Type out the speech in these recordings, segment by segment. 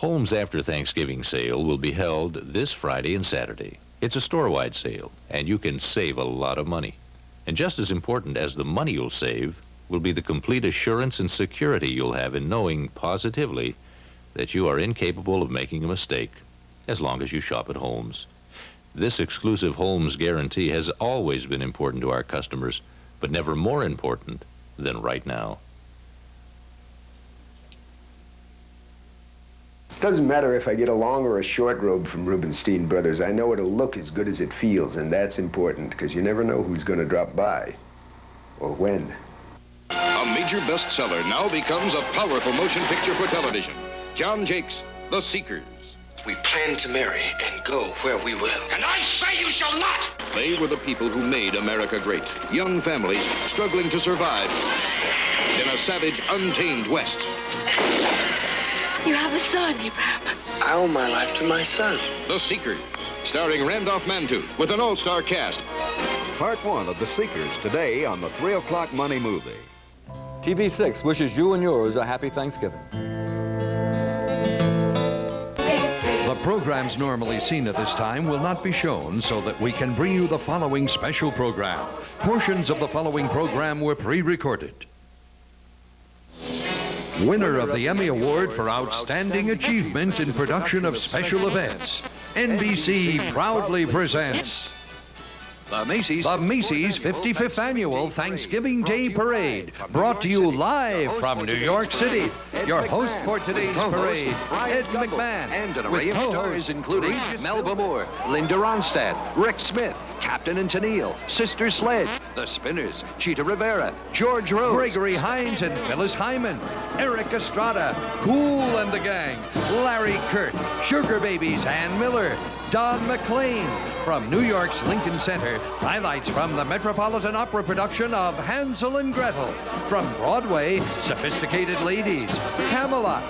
Holmes After Thanksgiving sale will be held this Friday and Saturday. It's a store-wide sale, and you can save a lot of money. And just as important as the money you'll save will be the complete assurance and security you'll have in knowing positively that you are incapable of making a mistake as long as you shop at Holmes. This exclusive Holmes guarantee has always been important to our customers, but never more important than right now. Doesn't matter if I get a long or a short robe from Rubenstein Brothers. I know it'll look as good as it feels, and that's important because you never know who's going to drop by or when. A major bestseller now becomes a powerful motion picture for television. John Jakes, The Seekers. We plan to marry and go where we will. And I say you shall not! They were the people who made America great. Young families struggling to survive in a savage, untamed West. You have a son, Abraham. I owe my life to my son. The Seekers, starring Randolph Mantooth with an all-star cast. Part 1 of The Seekers today on the 3 o'clock Money Movie. TV6 wishes you and yours a happy Thanksgiving. The programs normally seen at this time will not be shown so that we can bring you the following special program. Portions of the following program were pre-recorded. Winner of the Emmy Award for Outstanding Achievement in Production of Special Events, NBC proudly presents the Macy's 55th Annual Thanksgiving Day Parade, brought to you live from New York City. Your host for today's parade, Ed McMahon, and an array of stars including Melba Moore, Linda Ronstadt, Rick Smith, Captain and Tennille, Sister Sledge, The Spinners, Cheetah Rivera, George Rose, Gregory Hines and Phyllis Hyman, Eric Estrada, Cool and the Gang, Larry Kurt, Sugar Babies, Ann Miller, Don McLean. From New York's Lincoln Center, highlights from the Metropolitan Opera production of Hansel and Gretel. From Broadway, Sophisticated Ladies, Camelot,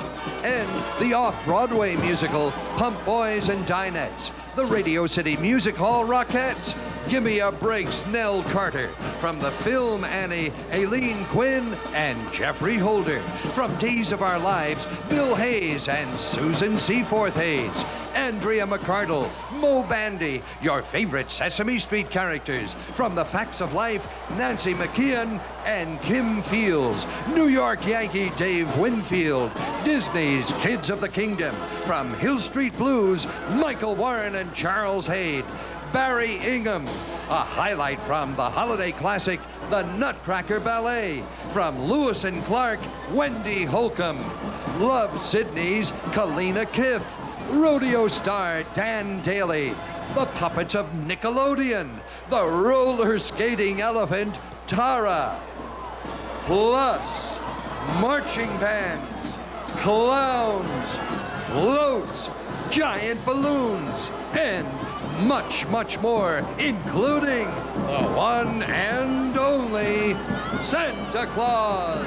and the off-Broadway musical Pump Boys and Dinettes. The Radio City Music Hall Rockettes. Gimme a Break's Nell Carter. From the film Annie, Aileen Quinn and Jeffrey Holder. From Days of Our Lives, Bill Hayes and Susan Seaforth Hayes. Andrea McCardle, Mo Bandy, your favorite Sesame Street characters. From The Facts of Life, Nancy McKeon and Kim Fields. New York Yankee Dave Winfield. Disney's Kids of the Kingdom. From Hill Street Blues, Michael Warren and Charles Hayde. Barry Ingham, a highlight from the holiday classic, The Nutcracker Ballet. From Lewis and Clark, Wendy Holcomb. Love Sydney's Kalina Kiff. Rodeo star Dan Daly. The Puppets of Nickelodeon. The roller skating elephant, Tara. Plus, marching bands, clowns, floats, giant balloons, and much, much more, including the one and only Santa Claus.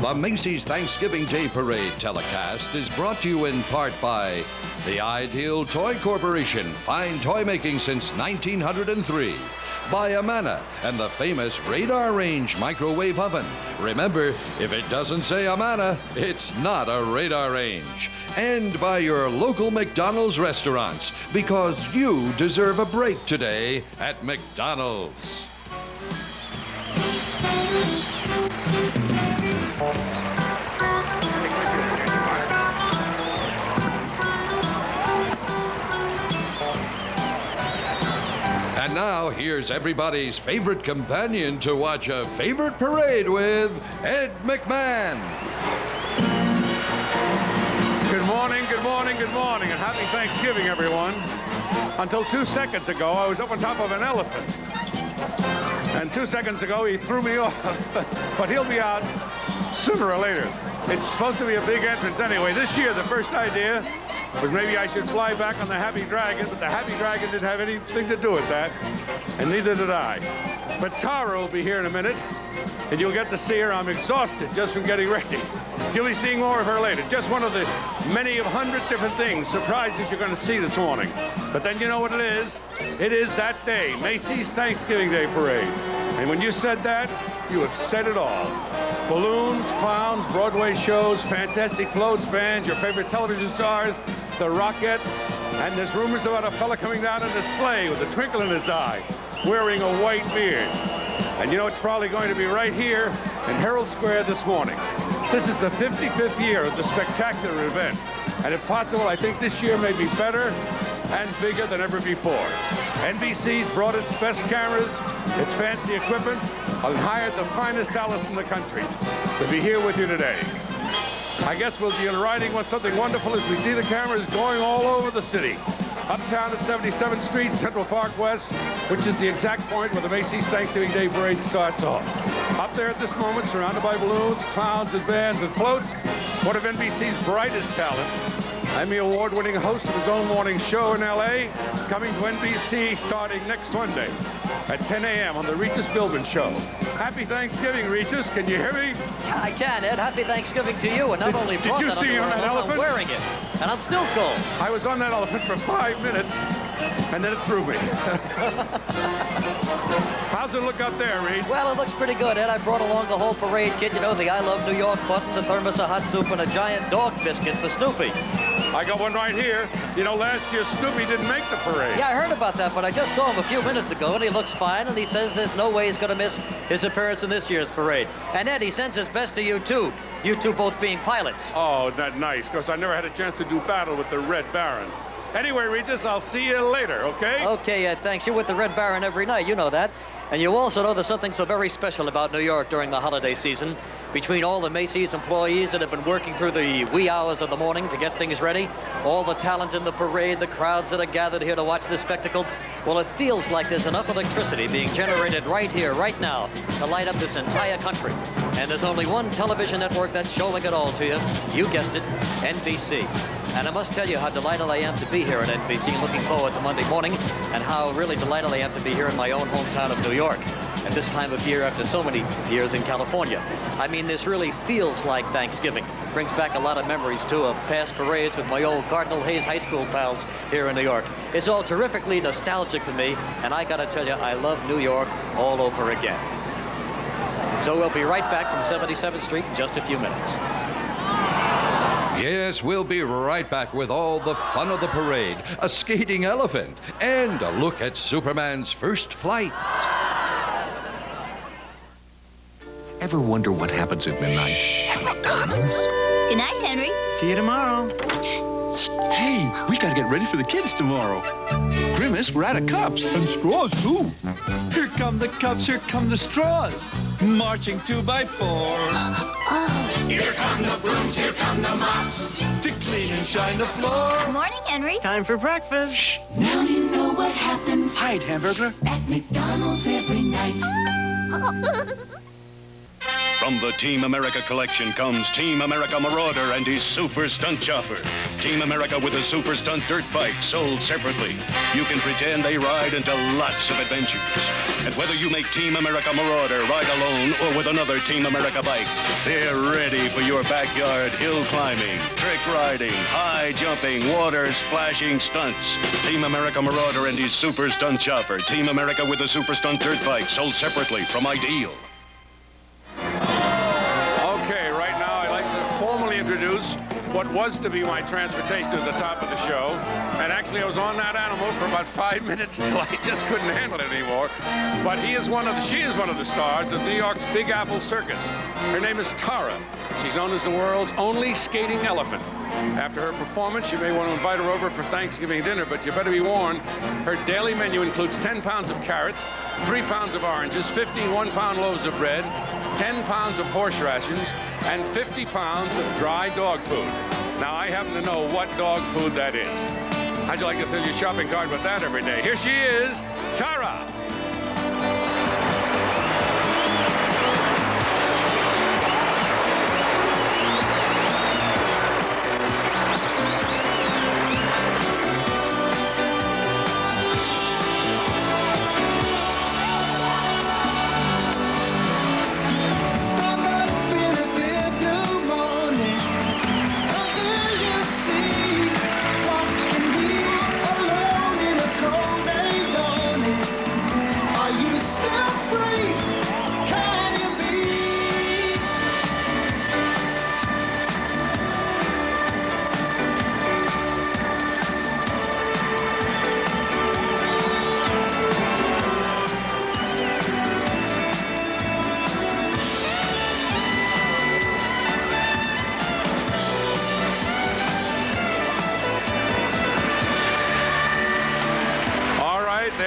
The Macy's Thanksgiving Day Parade telecast is brought to you in part by the Ideal Toy Corporation, fine toy making since 1903. By Amana and the famous Radar Range microwave oven. Remember, if it doesn't say Amana, it's not a Radar Range. And by your local McDonald's restaurants, because you deserve a break today at McDonald's. And now, here's everybody's favorite companion to watch a favorite parade with, Ed McMahon. Good morning, good morning, good morning, and happy Thanksgiving, everyone. Until 2 seconds ago, I was up on top of an elephant. And 2 seconds ago, he threw me off. But he'll be out sooner or later. It's supposed to be a big entrance anyway. This year, the first idea was maybe I should fly back on the Happy Dragon, but the Happy Dragon didn't have anything to do with that, and neither did I. But Tara will be here in a minute, and you'll get to see her. I'm exhausted just from getting ready. You'll be seeing more of her later. Just one of the many of hundreds different things, surprises you're going to see this morning. But then you know what it is? It is that day, Macy's Thanksgiving Day Parade. And when you said that, you have said it all. Balloons, clowns, Broadway shows, fantastic clothes bands, your favorite television stars, the Rockettes, and there's rumors about a fella coming down in a sleigh with a twinkle in his eye, wearing a white beard. And you know, it's probably going to be right here in Herald Square this morning. This is the 55th year of the spectacular event. And if possible, I think this year may be better and bigger than ever before. NBC's brought its best cameras, its fancy equipment, and hired the finest talent in the country to be here with you today. I guess we'll be riding with something wonderful as we see the cameras going all over the city. Uptown at 77th Street, Central Park West, which is the exact point where the Macy's Thanksgiving Day Parade starts off. Up there at this moment, surrounded by balloons, clowns, and bands, and floats, one of NBC's brightest talents, Emmy Award-winning host of his own morning show in L.A., coming to NBC starting next Monday at 10 a.m. on the Regis Philbin Show. Happy Thanksgiving, Regis. Can you hear me? Yeah, I can, Ed. Happy Thanksgiving to you. And not only did you see me on that elephant? I'm wearing it, and I'm still cold. I was on that elephant for 5 minutes, and then it threw me. How's it look out there, Reed? Well, it looks pretty good, Ed. I brought along the whole parade kit. You know, the I Love New York button, the thermos of hot soup, and a giant dog biscuit for Snoopy. I got one right here. You know, last year Snoopy didn't make the parade. Yeah, I heard about that, but I just saw him a few minutes ago, and he looks fine, and he says there's no way he's going to miss his appearance in this year's parade. And, Ed, he sends his best to you, too. You two both being pilots. Oh, that's nice, because I never had a chance to do battle with the Red Baron. Anyway, Regis, I'll see you later, okay? Okay, Ed, thanks. You're with the Red Baron every night. You know that. And you also know there's something so very special about New York during the holiday season. Between all the Macy's employees that have been working through the wee hours of the morning to get things ready, all the talent in the parade, the crowds that are gathered here to watch this spectacle, well, it feels like there's enough electricity being generated right here, right now, to light up this entire country. And there's only one television network that's showing it all to you. You guessed it, NBC. And I must tell you how delighted I am to be here at NBC, looking forward to Monday morning, and how really delighted I am to be here in my own hometown of New York at this time of year after so many years in California. I mean, this really feels like Thanksgiving. Brings back a lot of memories, too, of past parades with my old Cardinal Hayes High School pals here in New York. It's all terrifically nostalgic for me, and I gotta tell you, I love New York all over again. So we'll be right back from 77th Street in just a few minutes. Yes, we'll be right back with all the fun of the parade, a skating elephant, and a look at Superman's first flight. Ever wonder what happens at midnight at McDonald's? Good night, Henry. See you tomorrow. Hey, we gotta get ready for the kids tomorrow. Grimace, we're out of cups. And straws, too. Here come the cups, here come the straws. Marching 2 by 4. Here come the brooms, here come the mops. To clean and shine the floor. Good morning, Henry. Time for breakfast. Shh. Now you know what happens. Hide, hamburger. At McDonald's every night. From the Team America collection comes Team America Marauder and his Super Stunt Chopper. Team America with a Super Stunt dirt bike sold separately. You can pretend they ride into lots of adventures. And whether you make Team America Marauder ride alone or with another Team America bike, they're ready for your backyard hill climbing, trick riding, high jumping, water splashing stunts. Team America Marauder and his Super Stunt Chopper. Team America with a Super Stunt dirt bike sold separately from Ideal. Introduce what was to be my transportation to the top of the show. And actually, I was on that animal for about 5 minutes till I just couldn't handle it anymore. But she is one of the stars of New York's Big Apple Circus. Her name is Tara. She's known as the world's only skating elephant. After her performance, you may want to invite her over for Thanksgiving dinner, but you better be warned, her daily menu includes 10 pounds of carrots, 3 pounds of oranges, 15 one-pound loaves of bread, 10 pounds of horse rations, and 50 pounds of dry dog food. Now, I happen to know what dog food that is. How'd you like to fill your shopping cart with that every day? Here she is, Tara.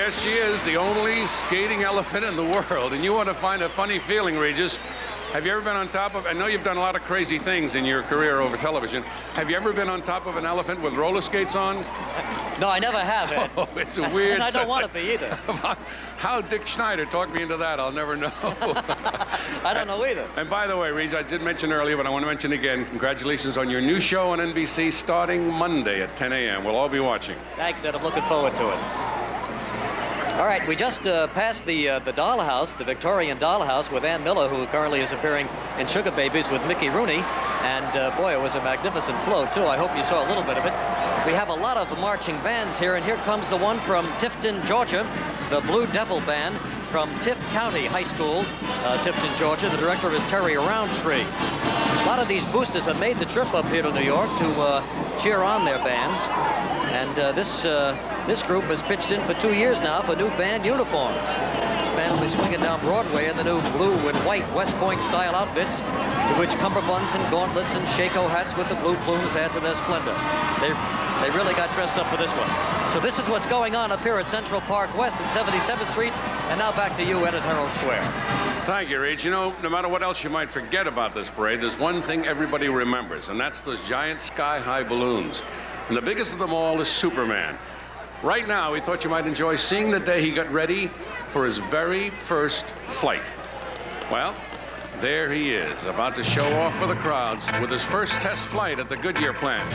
Yes, she is the only skating elephant in the world. And you want to find a funny feeling, Regis. Have you ever been on top of, I know you've done a lot of crazy things in your career over television. Have you ever been on top of an elephant with roller skates on? No, I never have, Ed. Oh, it's a weird... And I don't want to be either. How Dick Schneider talked me into that, I'll never know. I don't know either. And by the way, Regis, I did mention earlier, but I want to mention again, congratulations on your new show on NBC starting Monday at 10 a.m. We'll all be watching. Thanks, Ed. I'm looking forward to it. All right, we just passed the dollhouse, the Victorian dollhouse, with Ann Miller, who currently is appearing in Sugar Babies with Mickey Rooney. And boy, it was a magnificent flow, too. I hope you saw a little bit of it. We have a lot of marching bands here, and here comes the one from Tifton, Georgia, the Blue Devil Band from Tift County High School, Tifton, Georgia. The director is Terry Roundtree. A lot of these boosters have made the trip up here to New York to cheer on their bands. And this group has pitched in for 2 years now for new band uniforms. This band will be swinging down Broadway in the new blue and white West Point style outfits, to which cummerbunds and gauntlets and shako hats with the blue plumes add to their splendor. They really got dressed up for this one. So this is what's going on up here at Central Park West at 77th Street. And now back to you, Ed, at Herald Square. Thank you, Reach. You know, no matter what else you might forget about this parade, there's one thing everybody remembers, and that's those giant sky-high balloons. And the biggest of them all is Superman. Right now, we thought you might enjoy seeing the day he got ready for his very first flight. Well, there he is, about to show off for the crowds with his first test flight at the Goodyear plant.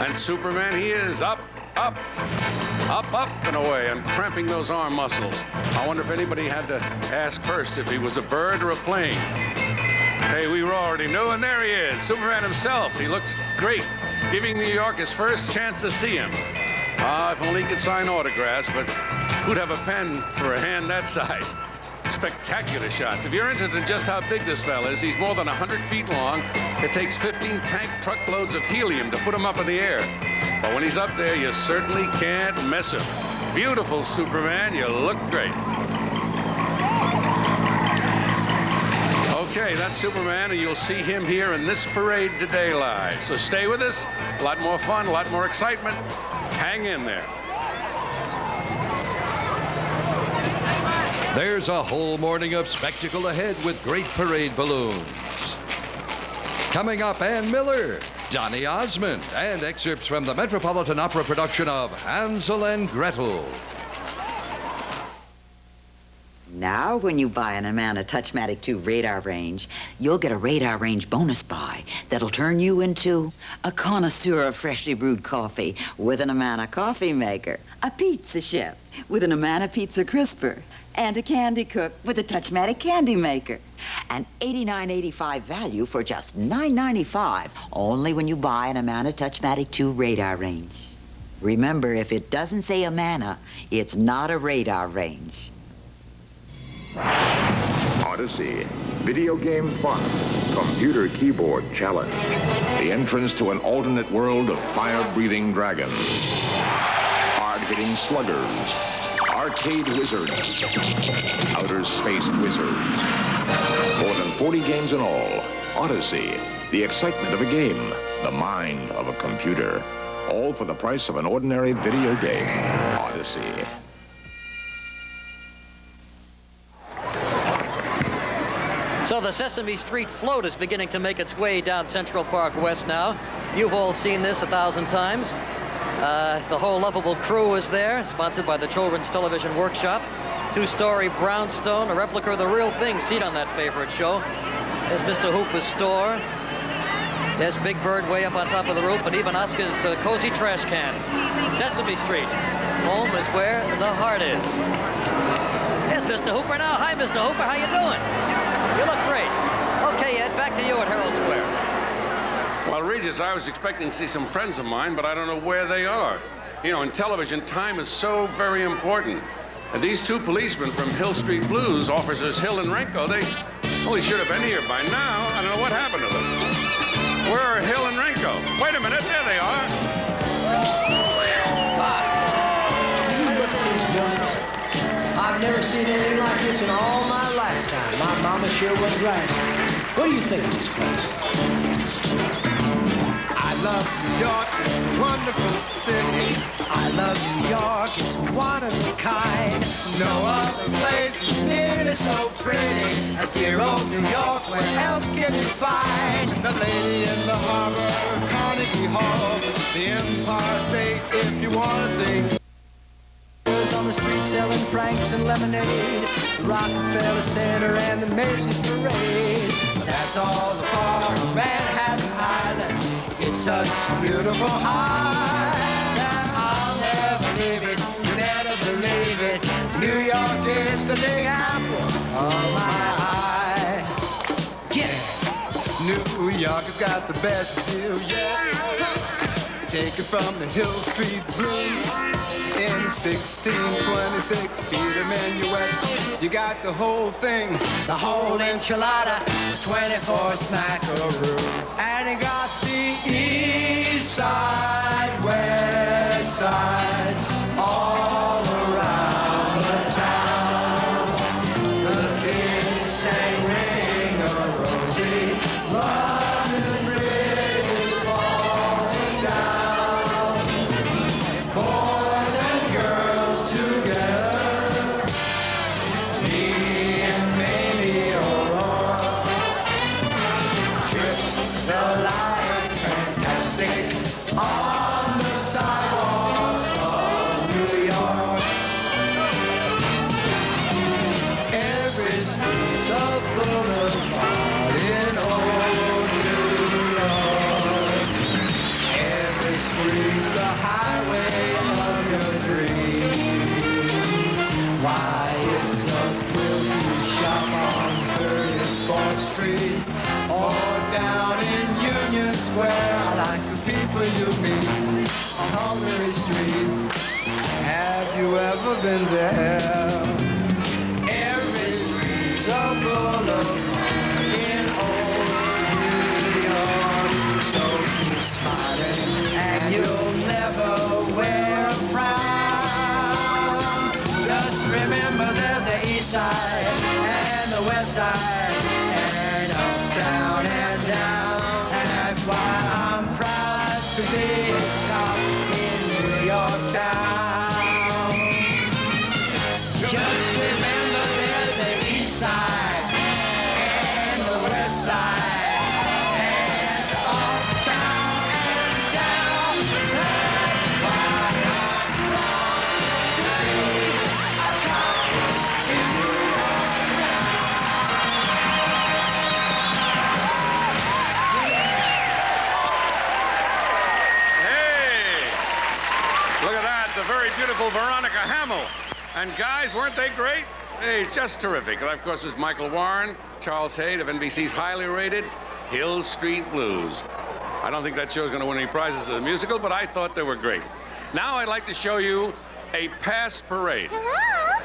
And Superman he is, up, up, up, up and away, and cramping those arm muscles. I wonder if anybody had to ask first if he was a bird or a plane. Hey, we already knew, and there he is, Superman himself. He looks great, giving New York his first chance to see him. If only he could sign autographs, but who'd have a pen for a hand that size? Spectacular shots. If you're interested in just how big this fella is, he's more than 100 feet long. It takes 15 tank truckloads of helium to put him up in the air. But when he's up there, you certainly can't miss him. Beautiful Superman, you look great. Okay, that's Superman, and you'll see him here in this parade today live. So stay with us. A lot more fun, a lot more excitement. Hang in there. There's a whole morning of spectacle ahead with great parade balloons. Coming up, Ann Miller, Donny Osmond, and excerpts from the Metropolitan Opera production of Hansel and Gretel. Now, when you buy an Amana Touchmatic 2 radar range, you'll get a radar range bonus buy that'll turn you into a connoisseur of freshly brewed coffee with an Amana coffee maker, a pizza chef with an Amana pizza crisper, and a candy cook with a Touchmatic candy maker. An $89.85 value for just $9.95, only when you buy an Amana Touchmatic 2 radar range. Remember, if it doesn't say Amana, it's not a radar range. Odyssey, video game fun, computer keyboard challenge. The entrance to an alternate world of fire-breathing dragons, hard-hitting sluggers, arcade wizards, outer space wizards. More than 40 games in all. Odyssey, the excitement of a game, the mind of a computer. All for the price of an ordinary video game. Odyssey. So the Sesame Street float is beginning to make its way down Central Park West now. You've all seen this 1,000 times. The whole lovable crew is there, sponsored by the Children's Television Workshop. 2-story brownstone, a replica of the real thing seen on that favorite show. There's Mr. Hooper's store. There's Big Bird way up on top of the roof, and even Oscar's cozy trash can. Sesame Street, home is where the heart is. There's Mr. Hooper now. Hi, Mr. Hooper, how you doing? You look great. Okay, Ed, back to you at Herald Square. Well, Regis, I was expecting to see some friends of mine, but I don't know where they are. You know, in television, time is so very important. And these two policemen from Hill Street Blues, Officers Hill and Renko, they should have been here by now. I don't know what happened to them. Where are Hill and Renko? Wait a minute, there they are. Look at these buildings. I've never seen anything like this in all my lifetime. My mama sure was right. What do you think of this place? I love New York, it's a wonderful city. I love New York, it's one of a kind. No other place is nearly so pretty as dear old New York. Where else can you find the Lady in the Harbor, Carnegie Hall, the Empire State, if you want to think. On the street selling franks and lemonade, the Rockefeller Center and the Macy Parade. But that's all the part of Manhattan Island. It's such a beautiful high that I'll never leave it. You never believe it. New York is the big apple of my eye. Get it. New York has got the best deal yet. Take it from the Hill Street Blues. In 1626, Peter Minuet, you got the whole thing, the whole enchilada, 24 smackaroos. And you got the east side, west side, all around the town. The kids sang Ring a Rosie, London Bridge is falling down. Boys and girls together, me and Mamie Aurora, trip the light fantastic on the sidewalks of New York. Every street's a boulevard in old New York. Every street's a highway of your dreams. Why, it's a thrill to shop on 34th Street or down in Union Square. I like the people you meet on Mulberry Street. Have you ever been there? Every street's a boulevard in old New York. So keep smiling and you'll never wear a frown. Just remember there's the east side and the west side and uptown and down. And that's why I'm proud to be a cop in New York town. Just remember there's the east side and the west side and uptown and down. That's why I'm proud to be a cop in New York town. Hey! Look at that, the very beautiful Veronica Hamill. And guys, weren't they great? Hey, just terrific. And of course, there's Michael Warren, Charles Haid of NBC's highly rated Hill Street Blues. I don't think that show's going to win any prizes as a musical, but I thought they were great. Now I'd like to show you a past parade. Hello?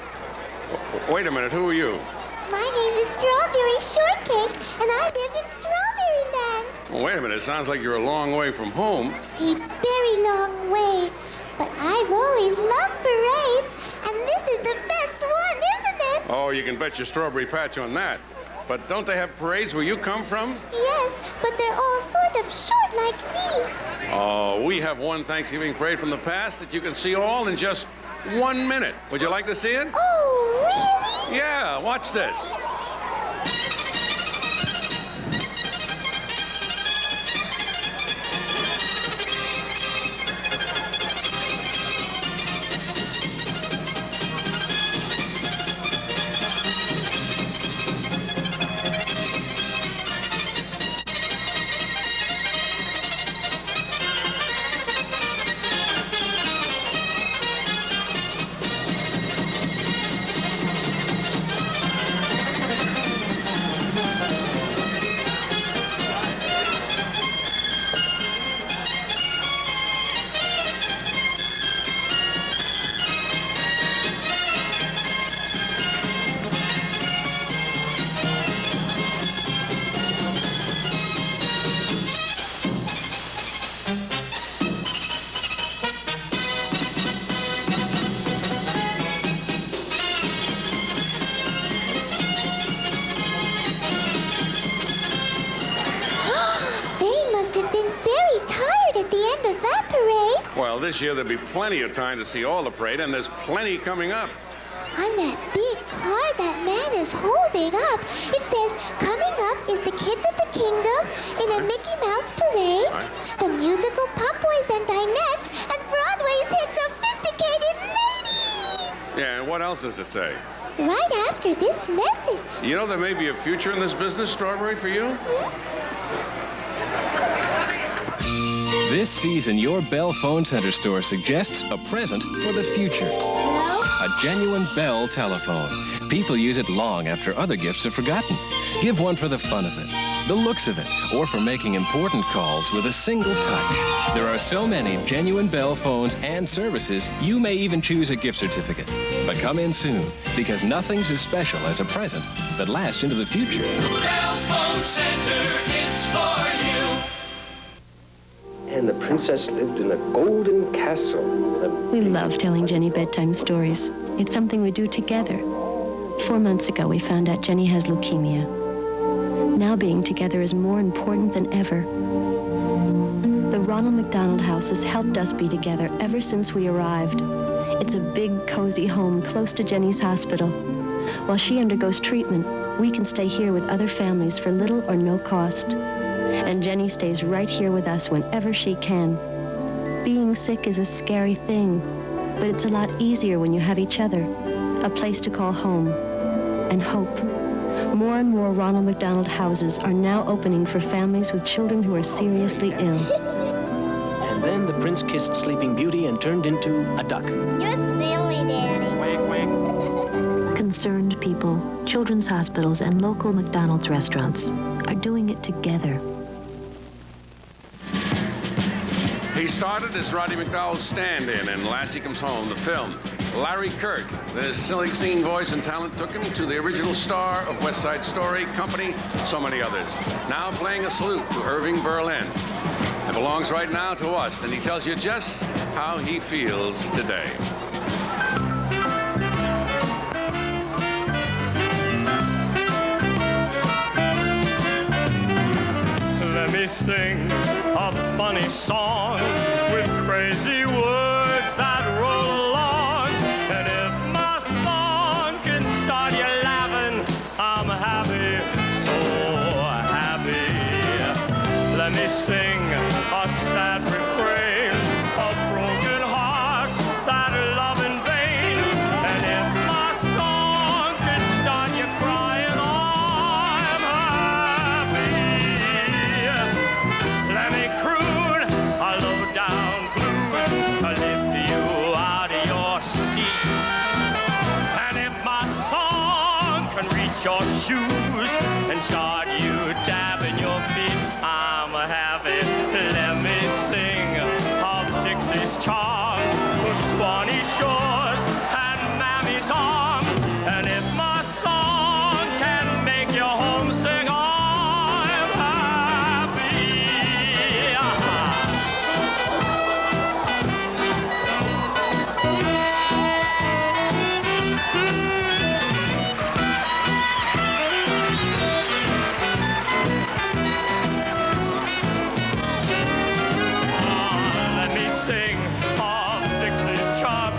Wait a minute, who are you? My name is Strawberry Shortcake, and I live in Strawberry Land. Well, wait a minute, it sounds like you're a long way from home. A very long way. But I've always loved parades, and this is the best one, isn't it? Oh, you can bet your strawberry patch on that. But don't they have parades where you come from? Yes, but they're all sort of short like me. Oh, we have one Thanksgiving parade from the past that you can see all in just 1 minute. Would you like to see it? Oh, really? Yeah, watch this. They must have been very tired parade at the end of that parade. Well, this year there'll be plenty of time to see all the parade, and there's plenty coming up. On that big car that man is holding up, it says, coming up is the Kids of the Kingdom in a Mickey Mouse parade, the musical Pop Boys and Dinettes, and Broadway's hit Sophisticated Ladies. Yeah, and what else does it say? Right after this message. You know there may be a future in this business, Strawberry, for you? This season, your Bell Phone Center store suggests a present for the future. A genuine Bell telephone. People use it long after other gifts are forgotten. Give one for the fun of it, the looks of it, or for making important calls with a single touch. There are so many genuine Bell phones and services, you may even choose a gift certificate. But come in soon, because nothing's as special as a present that lasts into the future. Bell Phone Center, it's for you. And the princess lived in a golden castle. We love telling Jenny bedtime stories. It's something we do together. 4 months ago, we found out Jenny has leukemia. Now being together is more important than ever. The Ronald McDonald House has helped us be together ever since we arrived. It's a big, cozy home close to Jenny's hospital. While she undergoes treatment, we can stay here with other families for little or no cost. And Jenny stays right here with us whenever she can. Being sick is a scary thing, but it's a lot easier when you have each other, a place to call home, and hope. More and more Ronald McDonald houses are now opening for families with children who are seriously ill. And then the prince kissed Sleeping Beauty and turned into a duck. You're silly, Daddy. Quack, quack. Concerned people, children's hospitals, and local McDonald's restaurants are doing it together. He started as Roddy McDowell's stand-in in Lassie Comes Home, the film. Larry Kirk, his silly scene voice and talent took him to the original star of West Side Story, Company, so many others. Now playing a salute to Irving Berlin. It belongs right now to us, and he tells you just how he feels today. Let me sing a funny song with crazy words that roll along. And if my song can start you laughing, I'm happy, so happy. Let me sing a sad refrain of broken hearts that love in vain. And if my song can start you crying, I'm happy. Let me croon a low-down blues to lift you out of your seat. And if my song can reach your shoes and start you dabbing your feet, I'm happy. Let me sing of Dixie's charms, the Swanee shores, and Mammy's arms. And if my song can make you homesick, I'm happy. Let me sing of Dixie's charm,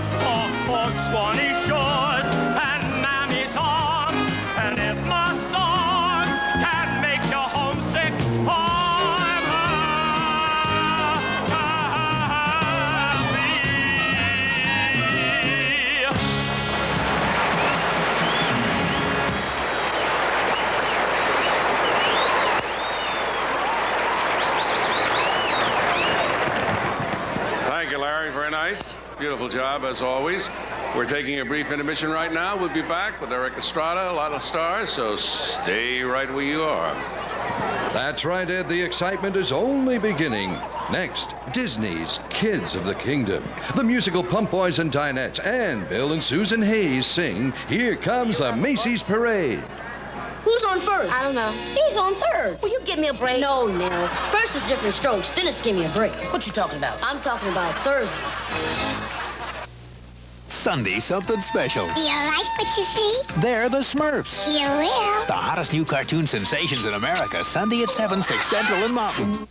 or Swanee shores, and Mammy's arms. And if my song can make you homesick, I'm Thank you, Larry. Very nice. Beautiful job, as always. We're taking a brief intermission right now. We'll be back with Eric Estrada, a lot of stars, so stay right where you are. That's right, Ed. The excitement is only beginning. Next, Disney's Kids of the Kingdom. The musical Pump Boys and Dinettes and Bill and Susan Hayes sing Here Comes the Macy's Parade. Who's on first? I don't know. He's on third. Will you give me a break? No, Nell. First is different strokes, then it's give me a break. What you talking about? I'm talking about Thursdays. Sunday, something special. Do you like what you see? They're the Smurfs. You will. The hottest new cartoon sensations in America, Sunday at 7, 6 Central and Mountain.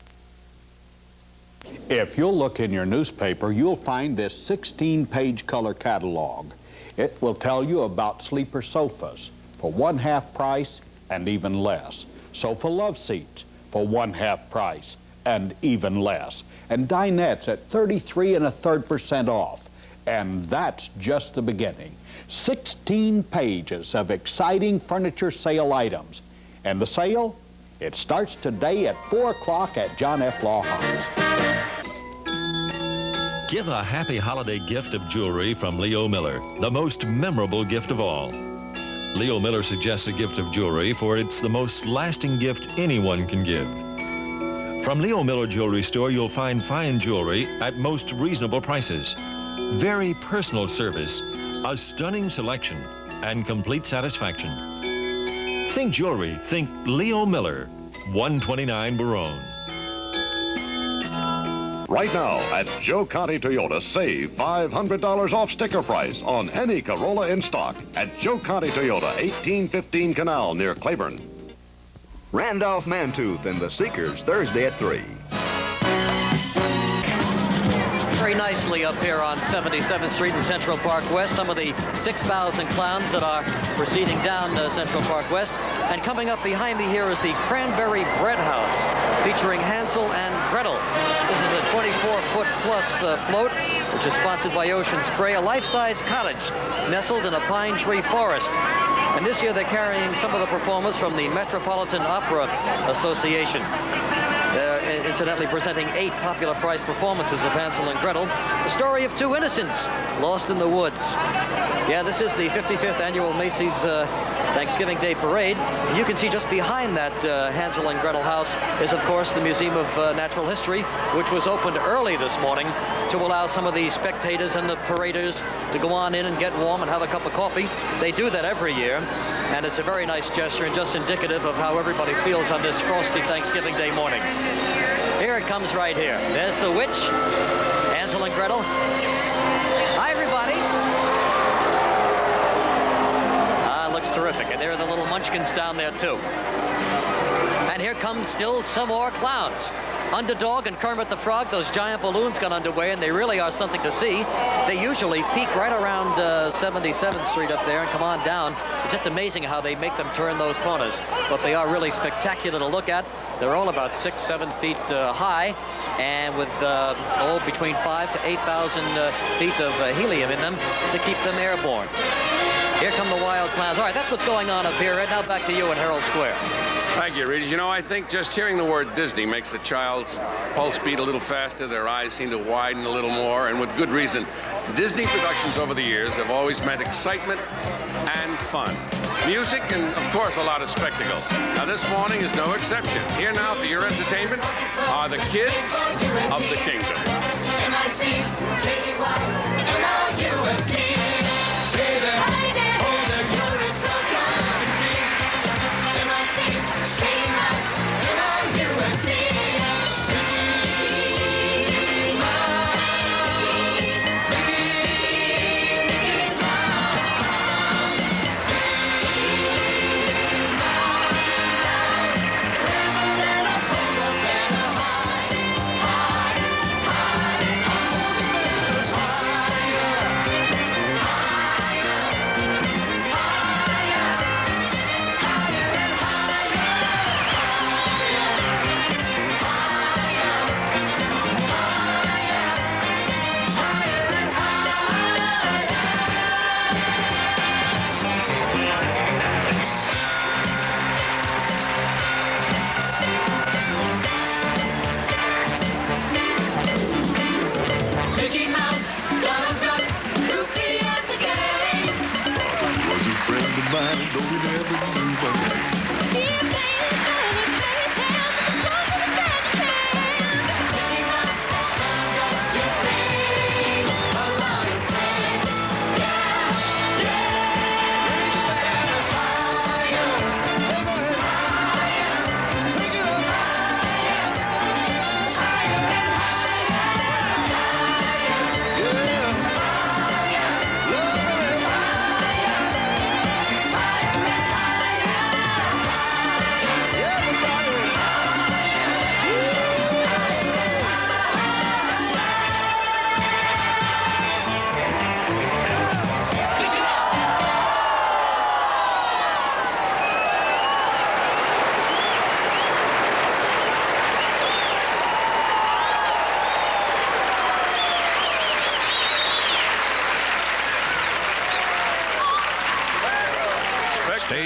If you'll look in your newspaper, you'll find this 16-page color catalog. It will tell you about sleeper sofas for 1/2 price and even less. Sofa love seats for 1/2 price and even less. And dinettes at 33 1/3% off. And that's just the beginning. 16 pages of exciting furniture sale items. And the sale? It starts today at 4 o'clock at John F. Law House. Give a happy holiday gift of jewelry from Leo Miller, the most memorable gift of all. Leo Miller suggests a gift of jewelry, for it's the most lasting gift anyone can give. From Leo Miller Jewelry Store, you'll find fine jewelry at most reasonable prices, very personal service, a stunning selection, and complete satisfaction. Think jewelry, think Leo Miller, 129 Barone. Right now at Joe County Toyota, save $500 off sticker price on any Corolla in stock at Joe County Toyota, 1815 Canal near Claiborne. Randolph Mantooth and the Seekers, Thursday at 3. Very nicely up here on 77th Street in Central Park West. Some of the 6,000 clowns that are proceeding down Central Park West. And coming up behind me here is the Cranberry Bread House, featuring Hansel and Gretel. This is a 24-foot plus float, which is sponsored by Ocean Spray, a life-size cottage nestled in a pine tree forest. And this year they're carrying some of the performers from the Metropolitan Opera Association. They're incidentally presenting 8 popular prize performances of Hansel and Gretel, the story of 2 innocents lost in the woods. Yeah, this is the 55th annual Macy's Thanksgiving Day Parade. And you can see just behind that Hansel and Gretel house is, of course, the Museum of Natural History, which was opened early this morning to allow some of the spectators and the paraders to go on in and get warm and have a cup of coffee. They do that every year, and it's a very nice gesture and just indicative of how everybody feels on this frosty Thanksgiving Day morning. Here it comes right here. There's the witch, Hansel and Gretel. Hi, everybody. Looks terrific. And there are the little munchkins down there, too. And here comes still some more clowns. Underdog and Kermit the Frog, those giant balloons got underway, and they really are something to see. They usually peak right around 77th Street up there and come on down. It's just amazing how they make them turn those corners. But they are really spectacular to look at. They're all about 6-7 feet high, and with between 5,000 to 8,000 feet of helium in them to keep them airborne. Here come the wild clowns. All right, that's what's going on up here. Right now, back to you at Herald Square. Thank you, Regis. You know, I think just hearing the word Disney makes a child's pulse beat a little faster. Their eyes seem to widen a little more, and with good reason. Disney productions over the years have always meant excitement and fun. Music and, of course, a lot of spectacle. Now, this morning is no exception. Here now for your entertainment are the kids of the kingdom.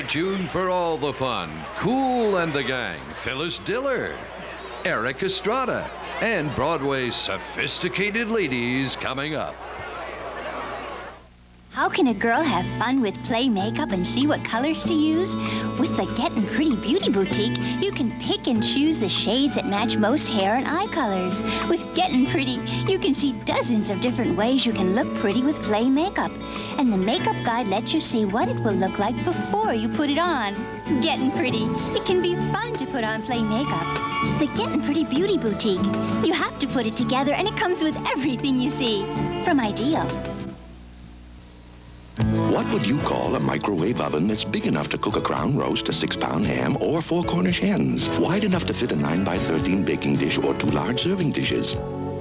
tuned for all the fun. Cool and the Gang, Phyllis Diller, Eric Estrada, and Broadway's Sophisticated Ladies coming up. How can a girl have fun with play makeup and see what colors to use? With the Gettin' Pretty Beauty Boutique, you can pick and choose the shades that match most hair and eye colors. With Gettin' Pretty, you can see dozens of different ways you can look pretty with play makeup. And the makeup guide lets you see what it will look like before you put it on. Gettin' Pretty. It can be fun to put on play makeup. The Gettin' Pretty Beauty Boutique. You have to put it together, and it comes with everything you see. From Ideal. What would you call a microwave oven that's big enough to cook a crown roast, a 6-pound ham, or 4 Cornish hens? Wide enough to fit a 9x13 baking dish or 2 large serving dishes?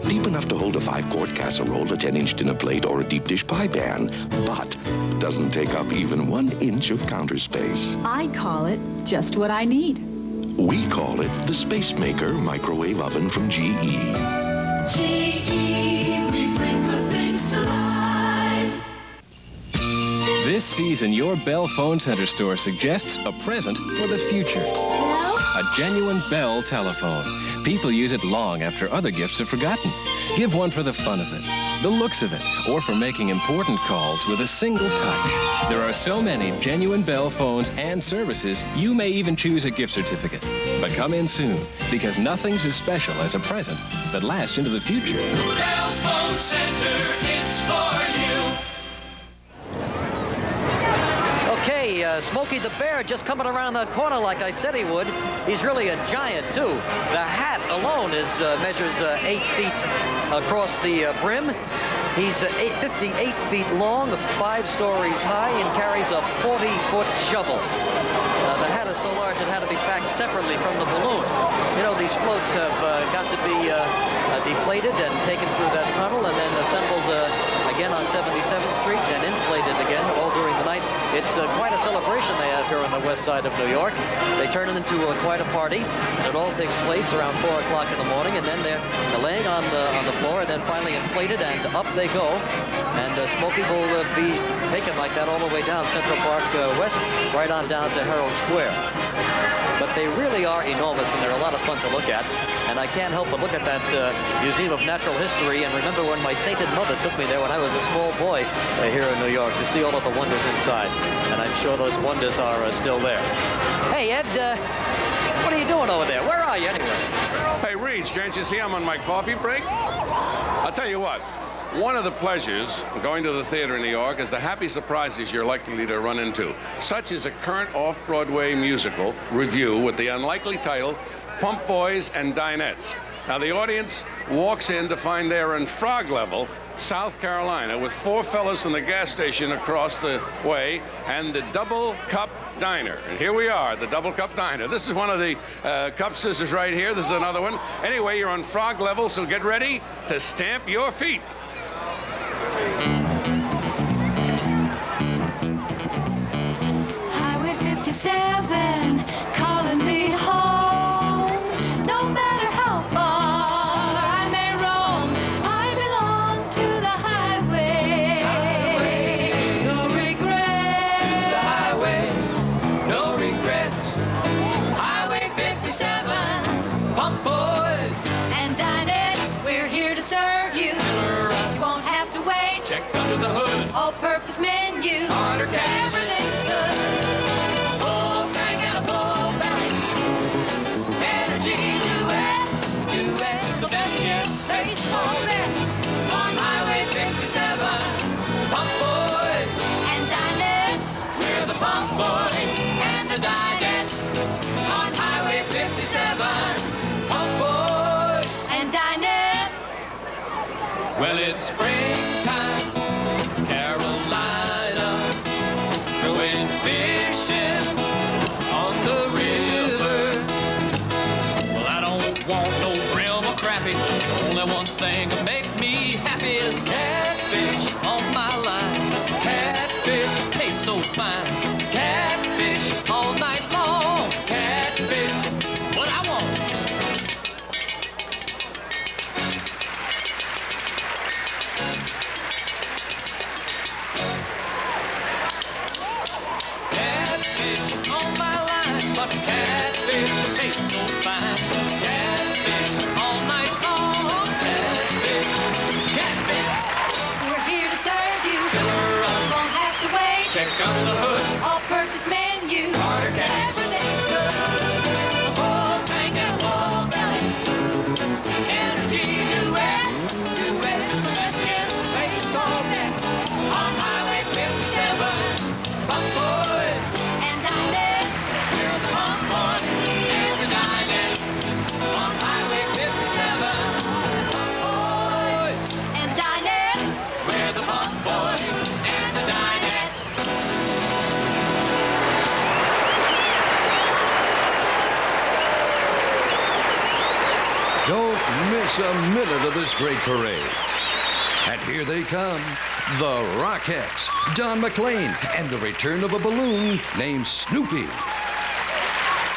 Deep enough to hold a 5-quart casserole, a 10-inch dinner plate, or a deep dish pie pan, but doesn't take up even 1 inch of counter space. I call it just what I need. We call it the Space Maker Microwave Oven from GE. GE, we bring good things to life. This season, your Bell Phone Center store suggests a present for the future. A genuine Bell telephone. People use it long after other gifts are forgotten. Give one for the fun of it, the looks of it, or for making important calls with a single touch. There are so many genuine Bell phones and services, you may even choose a gift certificate. But come in soon, because nothing's as special as a present that lasts into the future. Bell Phone Center, it's for you. Okay, Smokey the Bear just coming around the corner like I said he would. He's really a giant, too. The hat alone measures 8 feet across the brim. He's 58 feet long, 5 stories high, and carries a 40-foot shovel. The hat is so large it had to be packed separately from the balloon. You know, these floats have got to be deflated and taken through that tunnel and then assembled again on 77th Street and inflated again all during the night. It's quite a celebration they have here on the west side of New York. They turn it into quite a party. It all takes place around 4 o'clock in the morning, and then they're laying on the floor and then finally inflated, and up they go. And Smokey will be taken like that all the way down Central Park West, right on down to Herald Square. But they really are enormous, and they're a lot of fun to look at. And I can't help but look at that Museum of Natural History and remember when my sainted mother took me there when I was a small boy here in New York to see all of the wonders inside. And I'm sure those wonders are still there. Hey, Ed, what are you doing over there? Where are you anyway? Hey, Reach, can't you see I'm on my coffee break? I'll tell you what. One of the pleasures of going to the theater in New York is the happy surprises you're likely to run into, such as a current off-Broadway musical review with the unlikely title, Pump Boys and Dinettes. Now, the audience walks in to find they're in Frog Level, South Carolina, with 4 fellas from the gas station across the way and the Double Cup Diner. And here we are, the Double Cup Diner. This is one of the cup scissors right here. This is another one. Anyway, you're on Frog Level, so get ready to stamp your feet. Highway 57, calling me home. No matter how far I may roam, I belong to the highway. No regrets. To the highway. No regrets. Highway 57, Pump Boys and Dinettes, we're here to serve you. You won't have to wait. Check under the hood. All-purpose menu. Order cash. Everything's good. Full tank and a full belly. Energy duet. Duet's the best gift. Race for best. On Highway 57. Pump Boys and Dinettes. We're the Pump Boys and the Dinettes. On Highway 57. Pump Boys and Dinettes. Well, it's springtime, Carolina, going fishing on the river. Well, I don't want no brim or crappie. The only one thing to make me happy is catfish on my line. Catfish tastes so fine. Catfish all night long. Catfish, what I want. Catfish Don't miss a minute of this great parade. And here they come, the Rockettes, Don McLean, and the return of a balloon named Snoopy.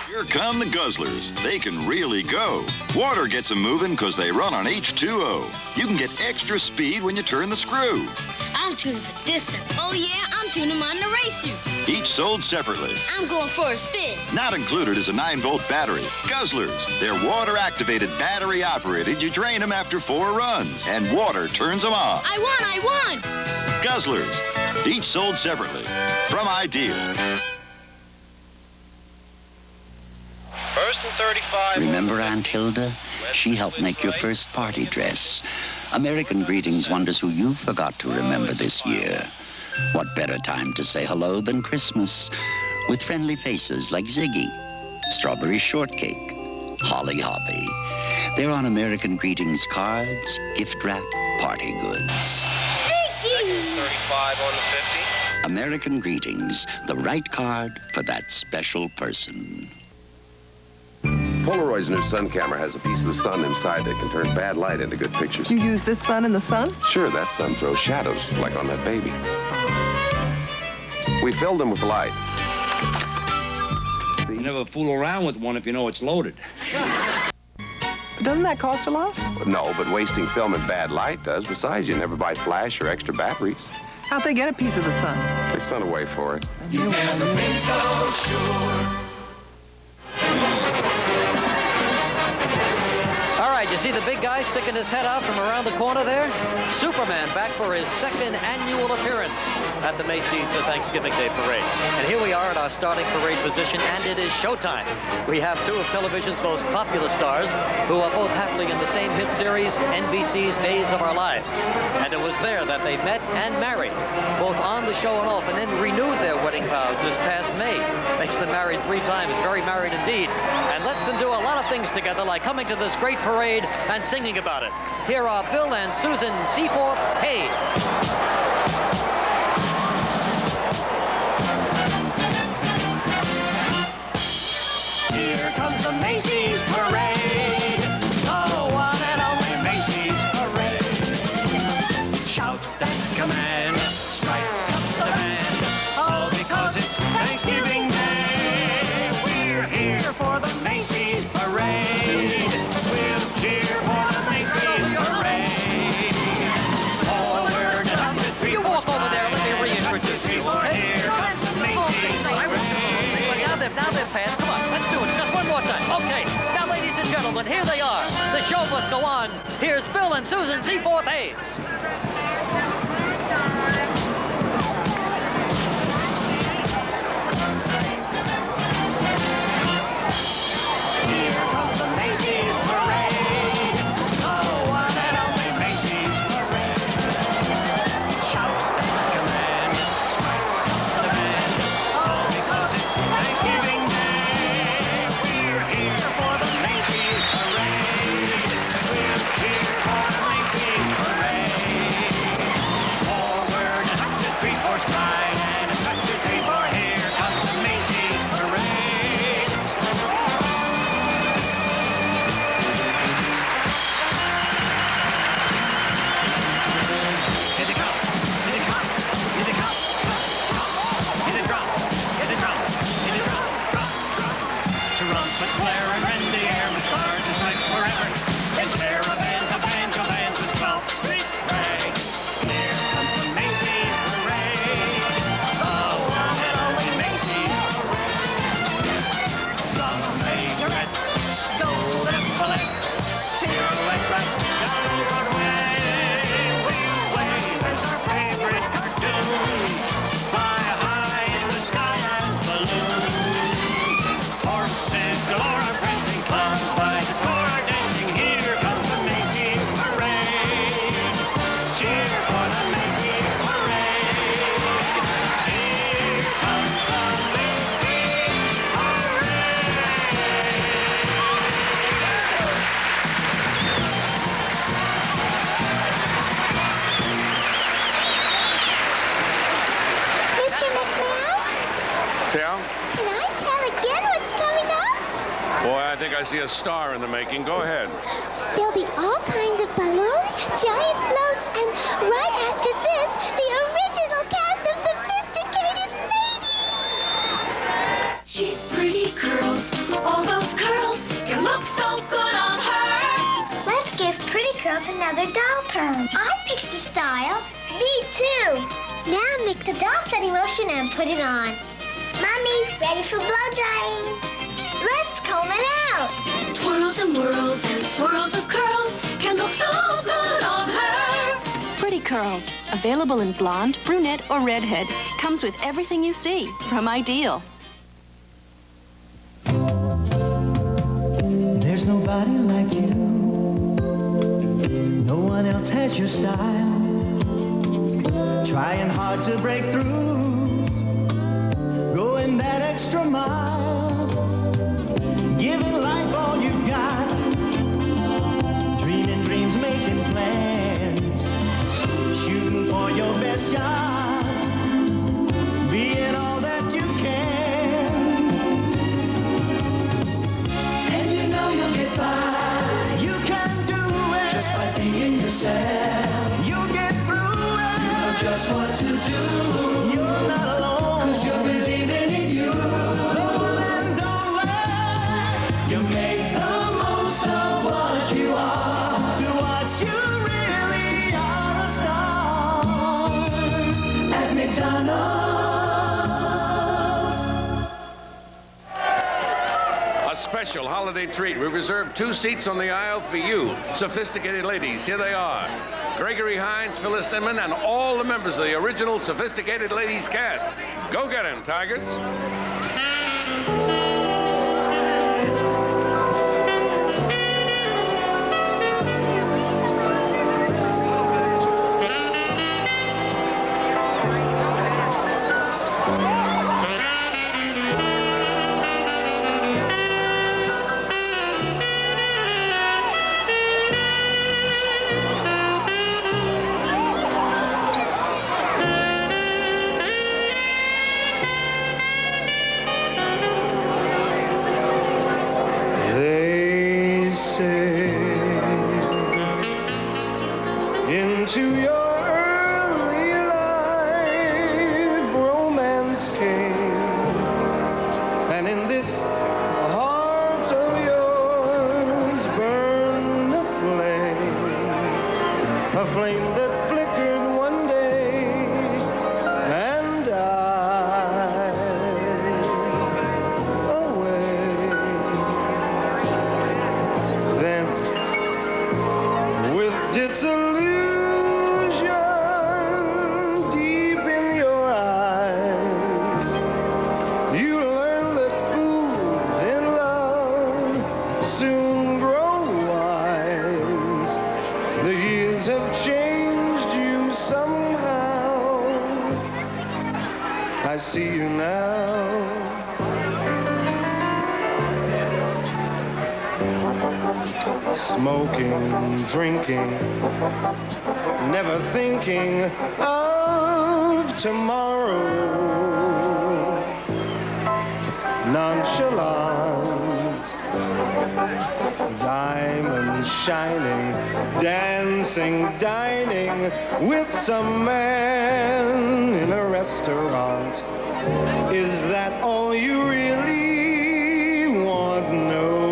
Here come the Guzzlers. They can really go. Water gets them moving because they run on H2O. You can get extra speed when you turn the screw. I'm tuning for distance. Oh, yeah, I'm tuning mine to race you. Each sold separately. I'm going for a spin. Not included is a 9-volt battery. Guzzlers. They're water-activated, battery-operated. You drain them after 4 runs, and water turns them on. I won! Guzzlers. Each sold separately. From Ideal. First and 35. Remember Aunt Hilda? She helped make your first party dress. American Greetings wonders who you forgot to remember this year. What better time to say hello than Christmas? With friendly faces like Ziggy, Strawberry Shortcake, Holly Hoppy. They're on American Greetings cards, gift wrap, party goods. Second and 35 on the 50. American Greetings, the right card for that special person. Polaroid's new sun camera has a piece of the sun inside that can turn bad light into good pictures. You use this sun in the sun? Sure, that sun throws shadows, like on that baby. We filled them with light. You never fool around with one if you know it's loaded. Doesn't that cost a lot? No, but wasting film in bad light does. Besides, you never buy flash or extra batteries. How'd they get a piece of the sun? They sent away for it. You've never been so sure. All right, you see the big guy sticking his head out from around the corner there? Superman back for his 2nd annual appearance at the Macy's Thanksgiving Day Parade. And here we are at our starting parade position, and it is showtime. We have 2 of television's most popular stars who are both happily in the same hit series, NBC's Days of Our Lives. And it was there that they met and married, both on the show and off, and then renewed their wedding vows this past May. Makes them married 3 times, very married indeed, and lets them do a lot of things together, like coming to this great parade and singing about it. Here are Bill and Susan Seaforth Hayes. Here comes the Macy's Parade, the one and only Macy's Parade. Shout that command, strike up the band, all because it's Thanksgiving Day. We're here for the Macy's Parade. We'll cheer for the Macy's Parade. Forward, 100, You walk over there and let me reintroduce you, okay? Here comes the Macy's Parade. Now they're past. Come on, let's do it just one more time. Okay, now ladies and gentlemen, here they are. The show must go on. Here's Bill and Susan Seaforth Hayes. Here comes the Macy's Parade, the one and only Macy's Parade. Shout that command, strike up the band, all because it's Thanksgiving Day. We're here for the Macy's Parade. We'll cheer for the Macy's Parade. Forward, 100, 3, 4, stride, and 100, 3, 4. Here comes the Macy's Parade. Hit the drum, hit the drum, hit the drum, hit the drum, hit the drum, hit the drum, trumpets blare and rend the air with stars and stripes forever. And caravans of banjo bands with 12th Street Parade. Here comes the Macy's Parade, the one and only Macy's Parade. The majorettes, golden bullets, pirouette right down Broadway. Wave is our favorite cartoon. Fly high in the sky as balloons. Horses galore are prancing, clowns by the score are dancing. Here comes the Macy's Parade. Cheer for the Macy's Parade. Here comes the Macy's Parade. Mr. McMahon, Yeah? can I tell again what's coming up? Boy, I think I see a star in the making. Go ahead. There'll be all kinds of balloons, giant floats, and right after this, the original cast of Sophisticated Ladies! She's pretty curls, all those curls can look so good on her. Let's give Pretty Curls another doll perm. I picked a style. Me too. Now make the doll setting lotion and put it on. Mommy's ready for blow drying. Let's comb it out. Twirls and whirls and swirls of curls can look so good on her. Pretty Curls, available in blonde, brunette, or redhead. Comes with everything you see from Ideal. There's nobody like you. No one else has your style. Trying hard to break through. Going that extra mile. Giving life all you've got. Dreaming dreams, making plans. Shooting for your best shot. Being all that you can. And you know you'll get by. You can do it. Just by being yourself. You'll get through it. You know just what to do. You're not alone. 'Cause you're believing in you. Roll and don't let. You make the most of what you are. To us you really are a star. At McDonald's. A special holiday treat. We reserved 2 seats on the aisle for you, Sophisticated Ladies. Here they are. Gregory Hines, Phyllis Inman, and all the members of the original Sophisticated Ladies cast. Go get 'em, Tigers. They say into your early life romance came, and in this heart of yours burned a flame that flickered one day and died away. Then, with disillusion deep in your eyes, you learn that fools in love soon grow wise. The years have changed you somehow. I see you now. Smoking, drinking, never thinking of tomorrow. Nonchalant, diamonds shining, dancing, dining with some man in a restaurant. Is that all you really want? No.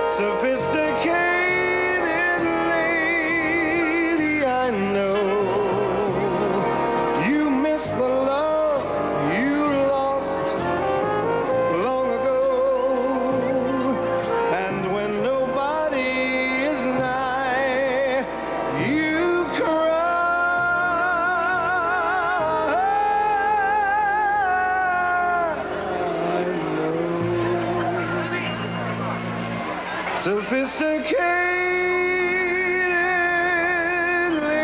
Sophisticated lady, I know you miss the love you lost long ago. And when nobody is nigh, you cry. I know. Sophisticated lady.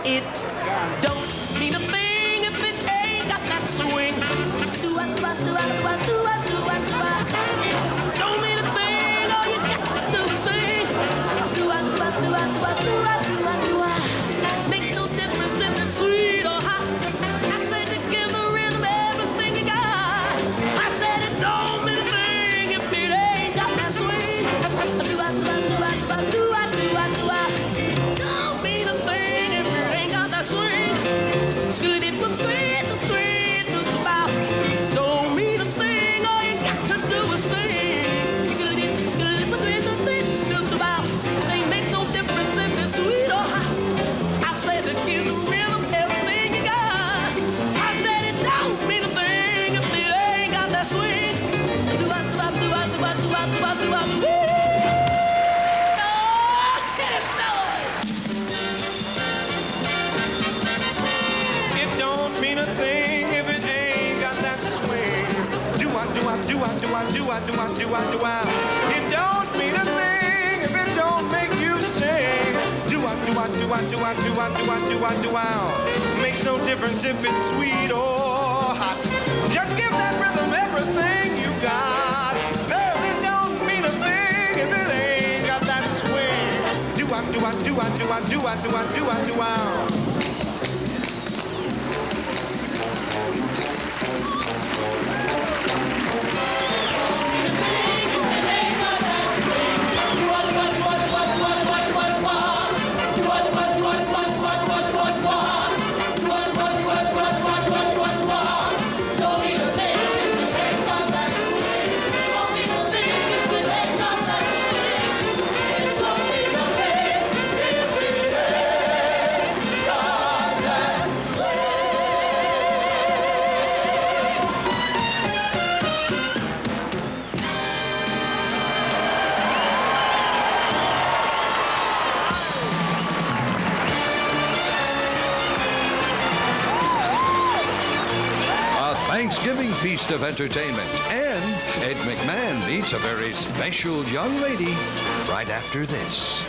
It don't mean a thing if it ain't got that swing. Don't mean a thing, all you got to do is sing. Makes no difference if it's sweet or hot. I said to give the rhythm everything you got. I said it don't mean a thing if it ain't got that swing. Don't mean a thing if it ain't got that swing. Don't mean a thing, all you got to do is sing. Say makes no difference if it's sweet or hot. I said to give the rhythm everything you got. I said it don't mean a thing if it ain't got that swing. It don't mean a thing if it ain't got that swing. It don't mean a thing if it don't make you sing. Makes no difference if it's sweet or hot. Just give that rhythm everything you got. Well, it don't mean a thing if it ain't got that swing. Thanksgiving feast of entertainment. And Ed McMahon meets a very special young lady right after this.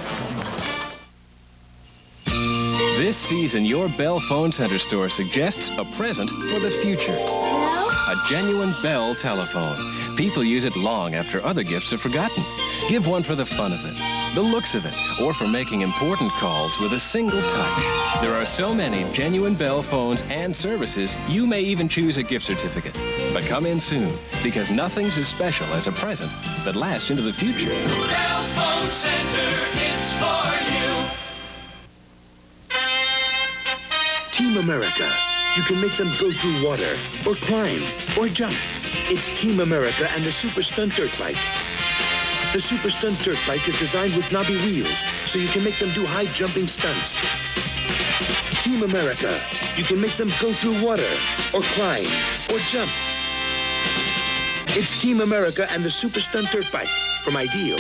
This season, your Bell Phone Center store suggests a present for the future. A genuine Bell telephone. People use it long after other gifts are forgotten. Give one for the fun of it, the looks of it, or for making important calls with a single touch. There are so many genuine Bell phones and services, you may even choose a gift certificate. But come in soon, because nothing's as special as a present that lasts into the future. Bell Phone Center, it's for you. Team America. You can make them go through water, or climb, or jump. It's Team America and the Super Stunt Dirt Bike. The Super Stunt Dirt Bike is designed with knobby wheels, so you can make them do high jumping stunts. Team America. You can make them go through water, or climb, or jump. It's Team America and the Super Stunt Dirt Bike from Ideal.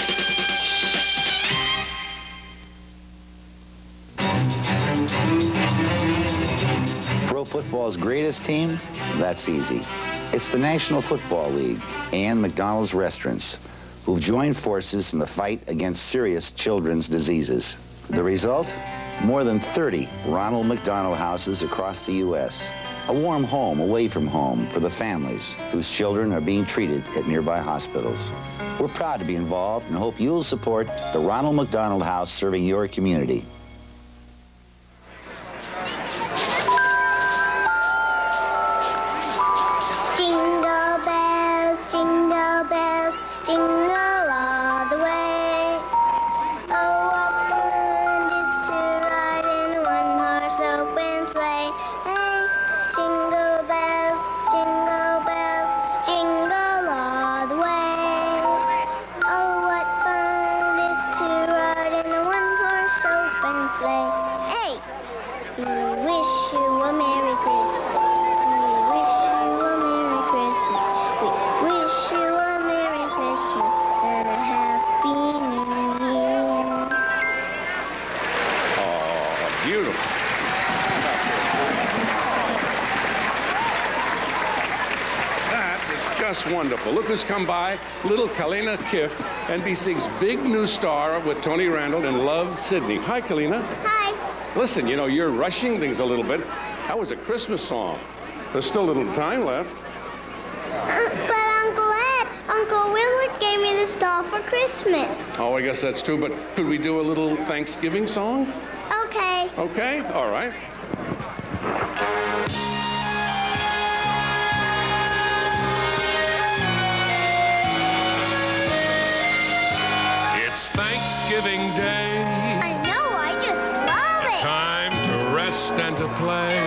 Pro football's greatest team? That's easy. It's the National Football League and McDonald's restaurants, who've joined forces in the fight against serious children's diseases. The result? More than 30 Ronald McDonald houses across the U.S. A warm home away from home for the families whose children are being treated at nearby hospitals. We're proud to be involved and hope you'll support the Ronald McDonald House serving your community. Jingle bells, jingle bells, jingle all the way. Oh, what fun it is to ride in a one-horse open sleigh. Hey, jingle bells, jingle all the way. Oh, what fun it is to ride in a one-horse open sleigh. Hey, we wish you a Merry Christmas. We wish you a Merry Christmas. We wish you a Merry Christmas and a Happy New Year. Oh, beautiful. That is just wonderful. Look who's come by. Little Kalina Kiff, NBC's big new star with Tony Randall and Love Sydney. Hi, Kalina. Hi. Listen, you know, you're rushing things a little bit. That was a Christmas song. There's still a little time left. But Uncle Ed, Uncle Willard gave me this doll for Christmas. Oh, I guess that's true, but could we do a little Thanksgiving song? Okay. Okay, all right. It's Thanksgiving Day. I know, I just love it. Time to rest and to play.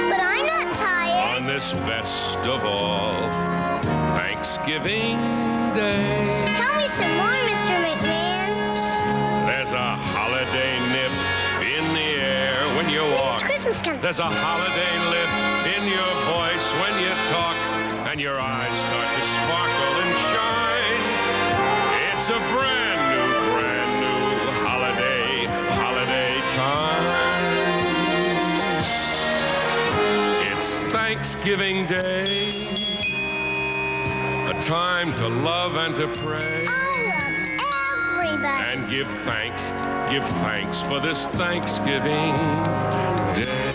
But I'm not tired. On this best of all, Thanksgiving Day. Tell me some more, Mr. McMahon. There's a holiday nip in the air when you walk. It's Christmas coming. There's a holiday lift in your voice when you talk, and your eyes start to sparkle and shine. It's a brand new holiday time. It's Thanksgiving Day, a time to love and to pray. Everybody. And give thanks for this Thanksgiving Day.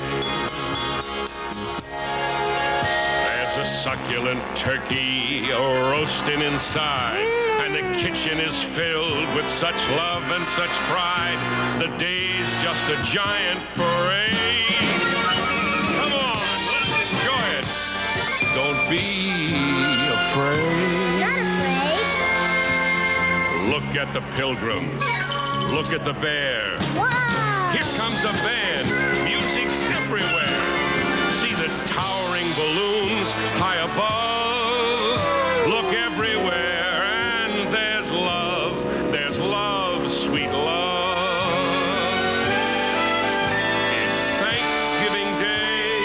There's a succulent turkey roasting inside, and the kitchen is filled with such love and such pride. The day's just a giant parade. Come on, let's enjoy it. Don't be afraid. Not afraid. Look at the pilgrims. Look at the bear. Wow. Here comes a band. Music's everywhere. See the towering balloons high above. Look everywhere, and there's love, sweet love. It's Thanksgiving Day,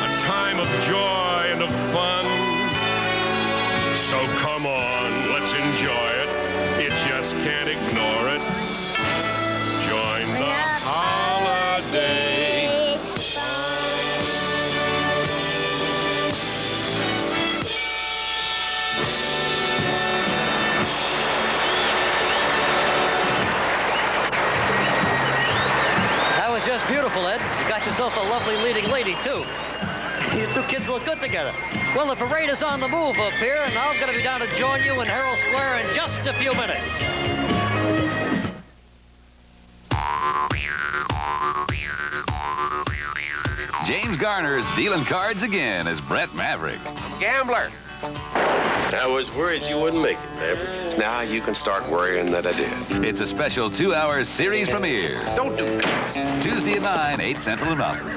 a time of joy and of fun. So come on, let's enjoy it. You just can't ignore it. Join the holiday That was just beautiful, Ed. You got yourself a lovely leading lady, too. You two kids look good together. Well, the parade is on the move up here, and I'm going to be down to join you in Herald Square in just a few minutes. James Garner is dealing cards again as Brett Maverick. Gambler. I was worried you wouldn't make it, Maverick. Now you can start worrying that I did. It's a special 2-hour series premiere. Don't do that. Tuesday at 9, 8 Central and Mountain.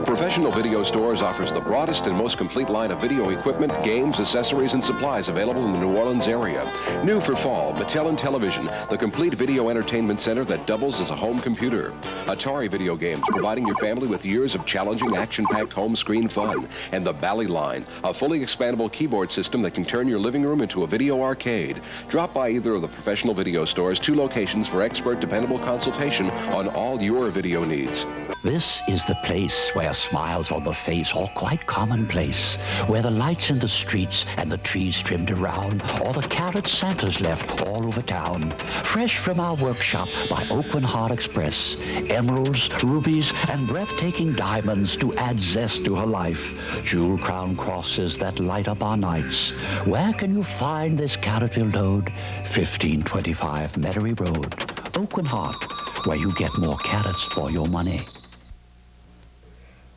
Professional Video Stores offers the broadest and most complete line of video equipment, games, accessories, and supplies available in the New Orleans area. New for fall, Mattel and Television, the complete video entertainment center that doubles as a home computer. Atari video games, providing your family with years of challenging, action-packed home screen fun. And the Bally line, a fully expandable keyboard system that can turn your living room into a video arcade. Drop by either of the Professional Video Stores, 2 locations for expert, dependable consultation on all your video needs. This is the place where smiles on the face are quite commonplace, where the lights in the streets and the trees trimmed around are the carrot Santa's left all over town. Fresh from our workshop by Open Heart Express, emeralds, rubies, and breathtaking diamonds to add zest to her life. Jewel crown crosses that light up our nights. Where can you find this carrot-filled load? 1525 Metairie Road, Open Heart, where you get more carrots for your money.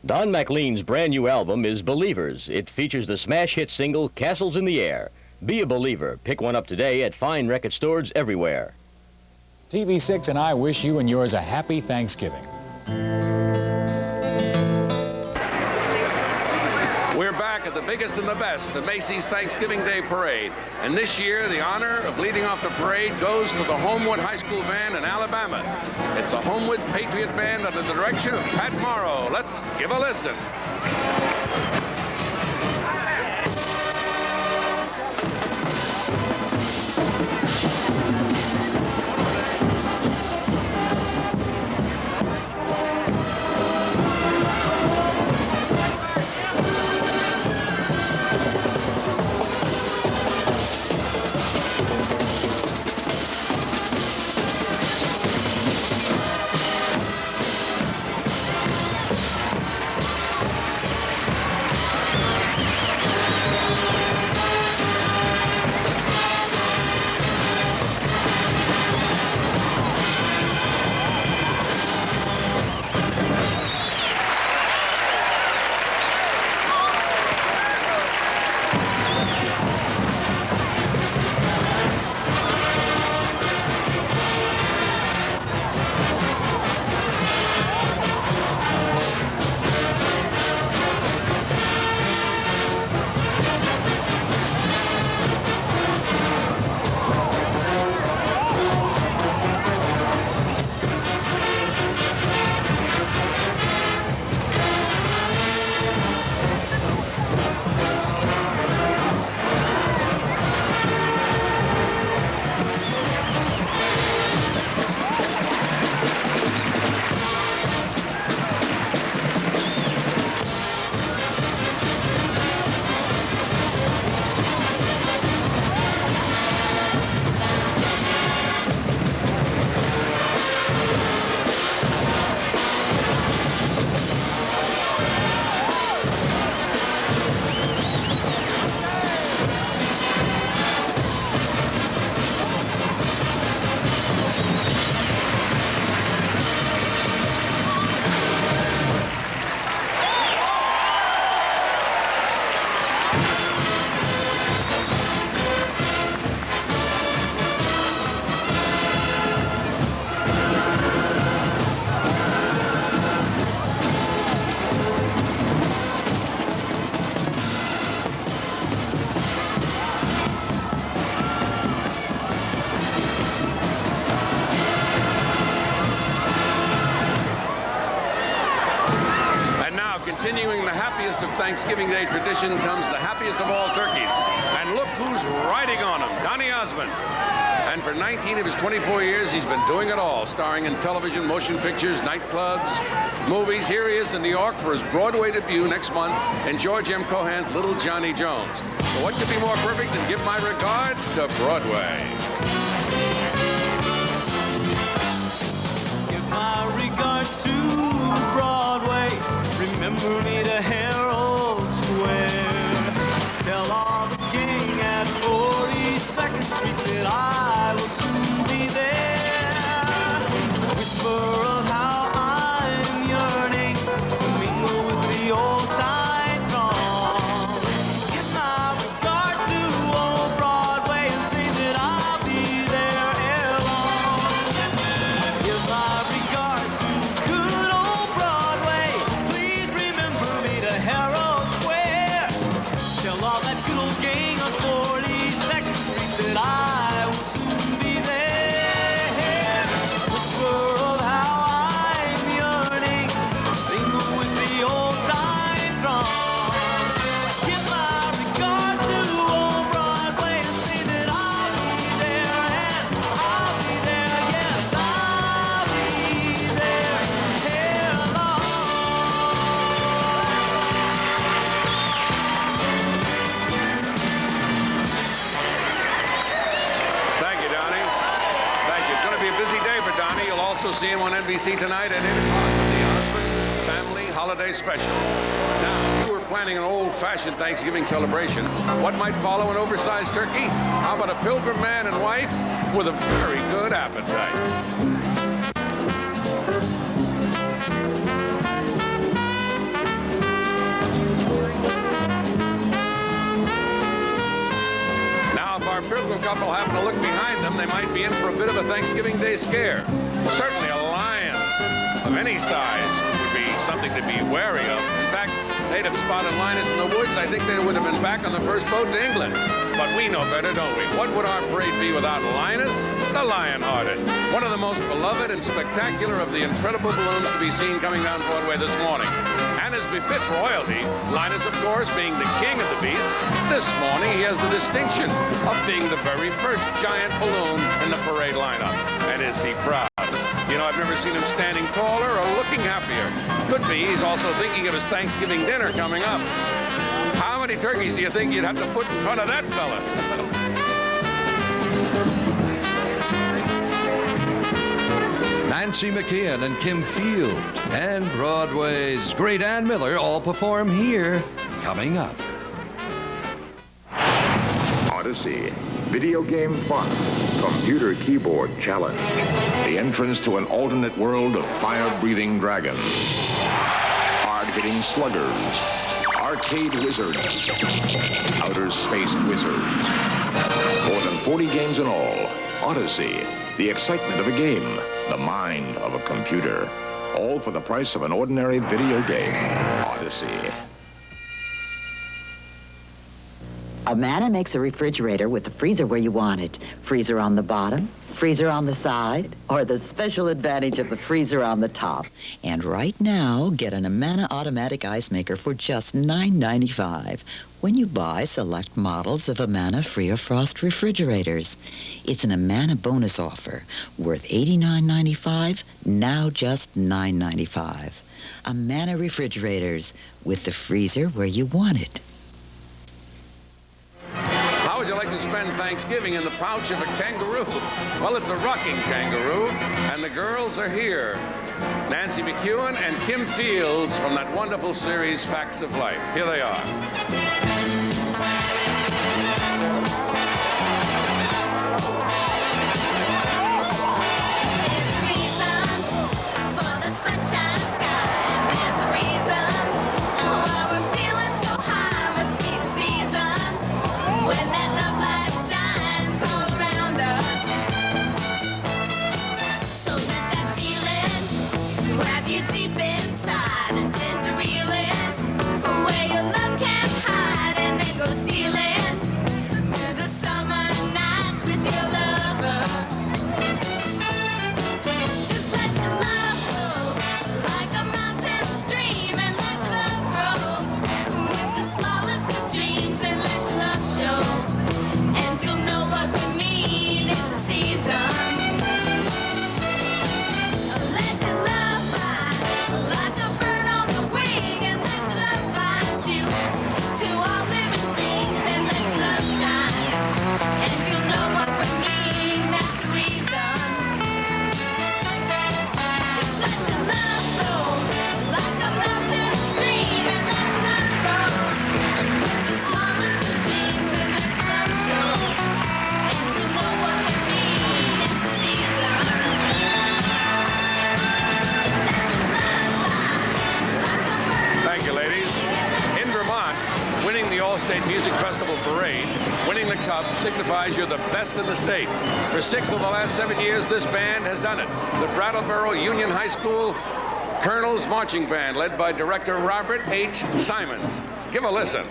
Don McLean's brand new album is Believers. It features the smash hit single Castles in the Air. Be a believer. Pick one up today at fine record stores everywhere. TV6 and I wish you and yours a happy Thanksgiving. We're back at the biggest and the best, the Macy's Thanksgiving Day Parade. And this year, the honor of leading off the parade goes to the Homewood High School Band in Alabama. It's a Homewood Patriot Band under the direction of Pat Morrow. Let's give a listen. continuing the happiest of Thanksgiving Day tradition comes the happiest of all turkeys. And look who's riding on him, Donny Osmond. And for 19 of his 24 years, he's been doing it all, starring in television, motion pictures, nightclubs, movies. Here he is in New York for his Broadway debut next month in George M. Cohan's Little Johnny Jones. So what could be more perfect than give my regards to Broadway? Give my regards to Broadway. Remember me to Herald Square. Tell all the gang at 42nd Street that I will soon be there. Whisper of how I'm yearning to mingle with the old time throng. Give my regards to old Broadway and say that I'll be there ere long. Give my regards to good old Broadway. Please remember me to Herald Square. Tell all that good old gang on 42nd Street that I will soon be there. Whisper of how I'm yearning, mingle with the old time throng. Give my regards to old Broadway and say that I'll be there, and I'll be there, yes, I'll be there ere long. Thank you, Donny. Thank you. It's going to be a busy day for Donny. You'll also see him on NBC tonight at 8 o'clock for the Osmond Family Holiday Special. Now, if you were planning an old-fashioned Thanksgiving celebration, what might follow an oversized turkey? How about a Pilgrim man and wife with a very good appetite? Now, if our Pilgrim couple happen to look behind them, they might be in for a bit of a Thanksgiving Day scare. Certainly a lion of any size would be something to be wary of. In fact, they'd have spotted Linus in the woods. I think they would have been back on the first boat to England. But we know better, don't we? What would our parade be without Linus, the Lion-Hearted? One of the most beloved and spectacular of the incredible balloons to be seen coming down Broadway this morning. And as befits royalty, Linus, of course, being the king of the beasts, this morning he has the distinction of being the very first giant balloon in the parade lineup. And is he proud? You know, I've never seen him standing taller or looking happier. Could be he's also thinking of his Thanksgiving dinner coming up. How many turkeys do you think you'd have to put in front of that fella? Nancy McKeon and Kim Field and Broadway's Great Ann Miller all perform here, coming up. Odyssey, video game fun, computer keyboard challenge, the entrance to an alternate world of fire-breathing dragons, hard-hitting sluggers, arcade wizards, outer space wizards. More than 40 games in all. Odyssey, the excitement of a game, the mind of a computer. All for the price of an ordinary video game. Odyssey. Amana makes a refrigerator with the freezer where you want it. Freezer on the bottom, freezer on the side, or the special advantage of the freezer on the top. And right now, get an Amana automatic ice maker for just $9.95 when you buy select models of Amana Free of Frost refrigerators. It's an Amana bonus offer worth $89.95, now just $9.95. Amana refrigerators with the freezer where you want it. How would you like to spend Thanksgiving in the pouch of a kangaroo? Well, it's a rocking kangaroo, and the girls are here. Nancy McEwen and Kim Fields from that wonderful series, Facts of Life. Here they are. Deep inside and send to reeling where your love can't hide, and then go sealing through the summer nights with your lover. Just let your love flow like a mountain stream, and let love grow. cup signifies you're the best in the state. For 6 of the last 7 years, this band has done it. The Brattleboro Union High School Colonel's Marching Band, led by director Robert H. Simons. Give a listen.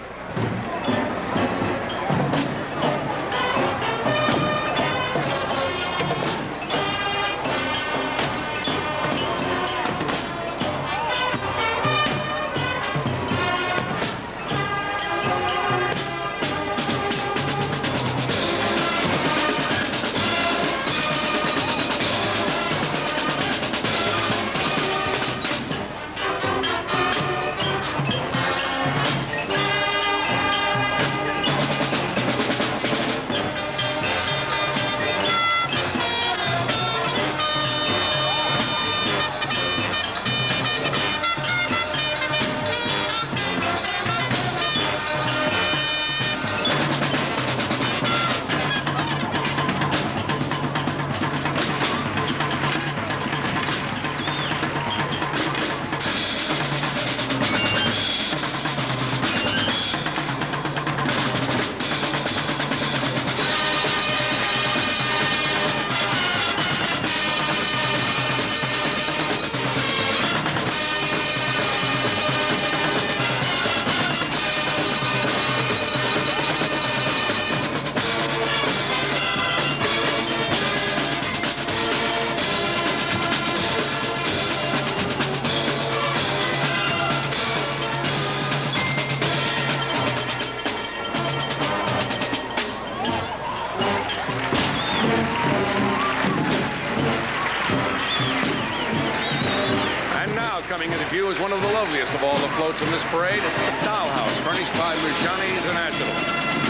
Coming into view is one of the loveliest of all the floats in this parade. It's the Dollhouse, furnished by Mujani International.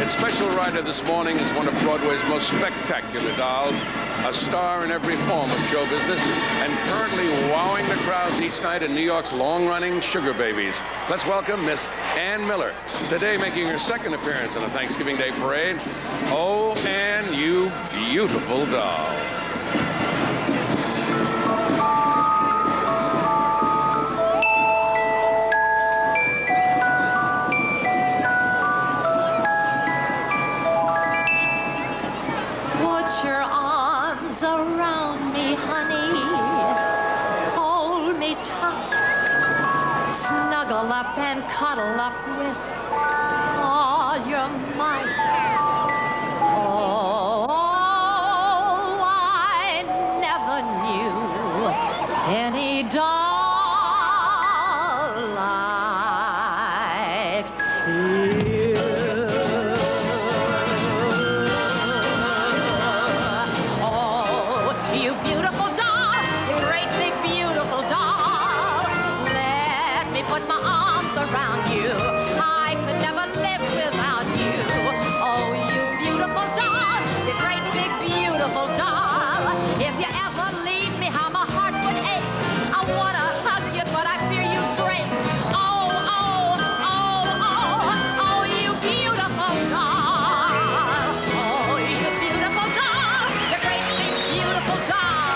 Its special rider this morning is one of Broadway's most spectacular dolls, a star in every form of show business, and currently wowing the crowds each night in New York's long-running Sugar Babies. Let's welcome Miss Ann Miller, today making her second appearance in the Thanksgiving Day parade. Oh, Ann, you beautiful doll. Put your arms around me, honey. Hold me tight. Snuggle up and cuddle up with all your might. Oh, I never knew any doll like you. Around you, I could never live without you. Oh, you beautiful doll, you great big beautiful doll. If you ever leave me, how my heart would ache. I wanna hug you, but I fear you break. Oh, oh, oh, oh, oh, you beautiful doll. Oh, you beautiful doll, you great big beautiful doll.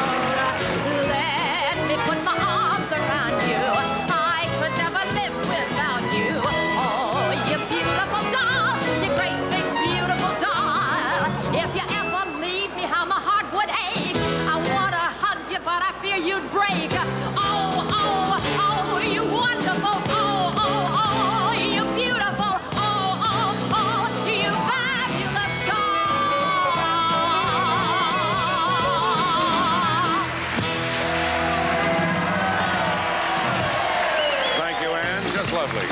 Let me put my arms around you. I could never live without you. Oh, you beautiful doll, you great big beautiful doll. If you ever leave me, how my heart would ache. I wanna hug you, but I fear you'd break. Oh, oh, oh, you wonderful. Oh, oh, oh, you beautiful. Oh, oh, oh, you fabulous doll. Thank you, Ann. Just lovely.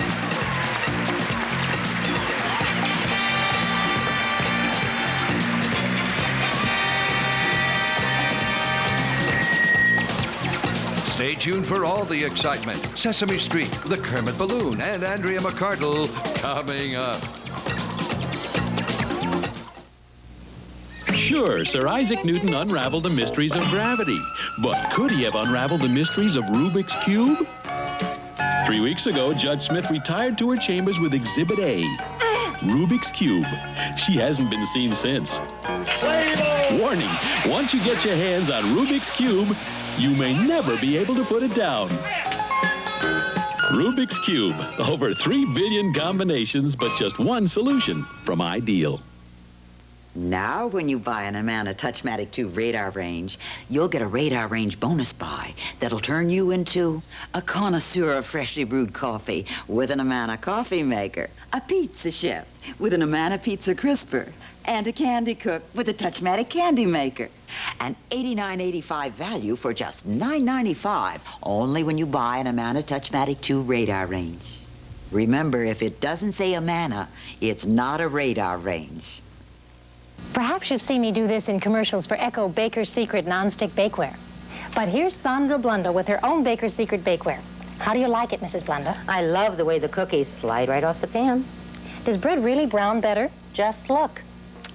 Stay tuned for all the excitement. Sesame Street, the Kermit Balloon, and Andrea McCardle coming up. Sure, Sir Isaac Newton unraveled the mysteries of gravity. But could he have unraveled the mysteries of Rubik's Cube? 3 weeks ago, Judge Smith retired to her chambers with Exhibit A, Rubik's Cube. She hasn't been seen since. Warning, once you get your hands on Rubik's Cube, you may never be able to put it down. Rubik's Cube, over 3 billion combinations, but just one solution from Ideal. Now, when you buy an Amana Touchmatic 2 radar range, you'll get a radar range bonus buy that'll turn you into a connoisseur of freshly brewed coffee with an Amana coffee maker, a pizza chef with an Amana pizza crisper, and a candy cook with a Touchmatic candy maker. An $89.85 value for just $9.95, only when you buy an Amana Touchmatic 2 radar range. Remember, if it doesn't say Amana, it's not a radar range. Perhaps you've seen me do this in commercials for Echo Baker's Secret nonstick bakeware. But here's Sandra Blunda with her own Baker's Secret bakeware. How do you like it, Mrs. Blunda? I love the way the cookies slide right off the pan. Does bread really brown better? Just look.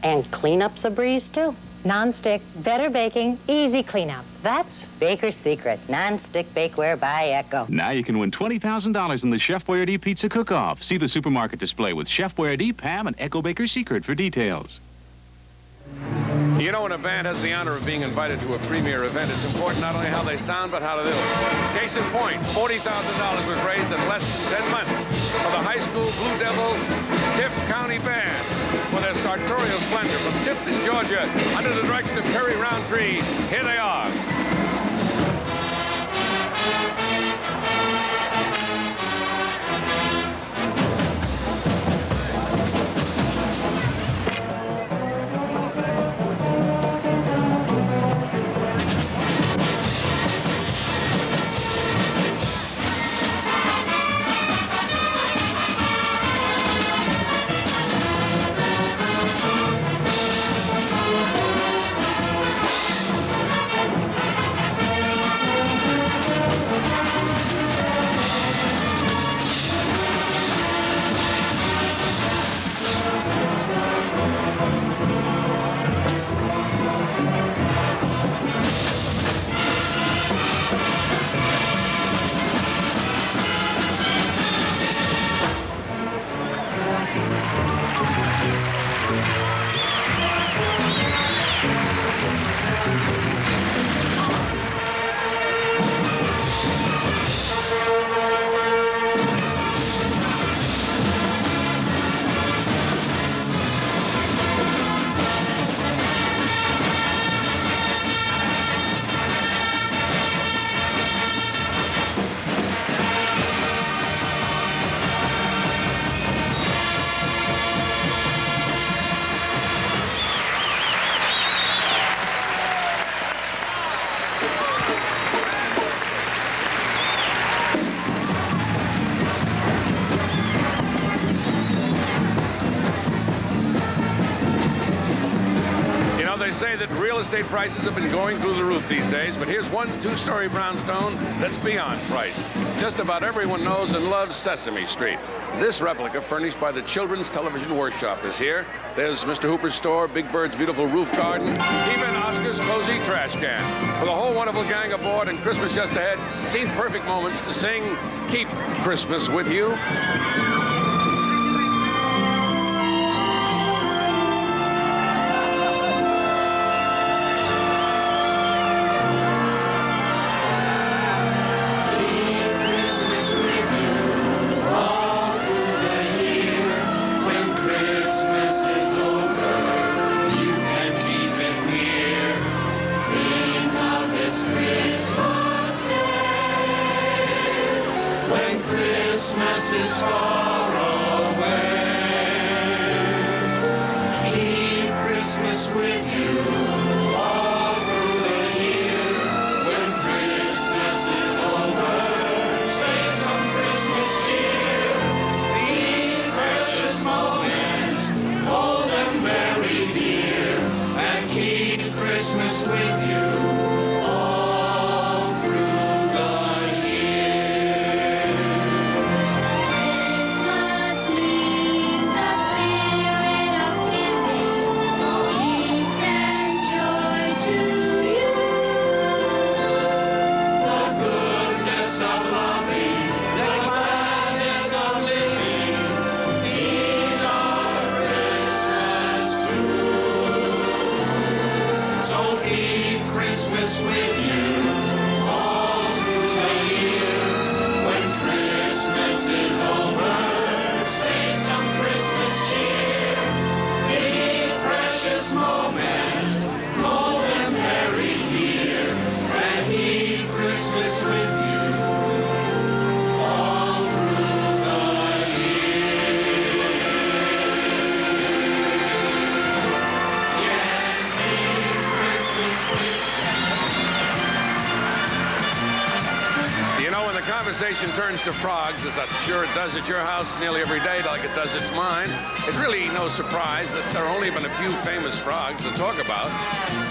And cleanup's a breeze, too. Non-stick, better baking, easy cleanup. That's Baker's Secret nonstick bakeware by Echo. Now you can win $20,000 in the Chef Boyardee Pizza Cook-Off. See the supermarket display with Chef Boyardee, Pam, and Echo Baker's Secret for details. You know, when a band has the honor of being invited to a premier event, it's important not only how they sound, but how they look. Case in point, $40,000 was raised in less than 10 months for the high school Blue Devil Tift County Band for their sartorial splendor from Tifton, Georgia, under the direction of Terry Roundtree. Here they are. They say that real estate prices have been going through the roof these days, but here's one two-story brownstone that's beyond price. Just about everyone knows and loves Sesame Street. This replica, furnished by the Children's Television Workshop, is here. There's Mr. Hooper's store, Big Bird's beautiful roof garden, even Oscar's cozy trash can. With a whole wonderful gang aboard and Christmas just ahead, it seems perfect moments to sing Keep Christmas With You. Christmas is far away. Keep Christmas with you all through the year. When Christmas is over, save some Christmas cheer. These precious moments, hold them very dear, and keep Christmas with you. Joy conversation turns to frogs, as I'm sure it does at your house nearly every day like it does at mine, it's really no surprise that there have only been a few famous frogs to talk about.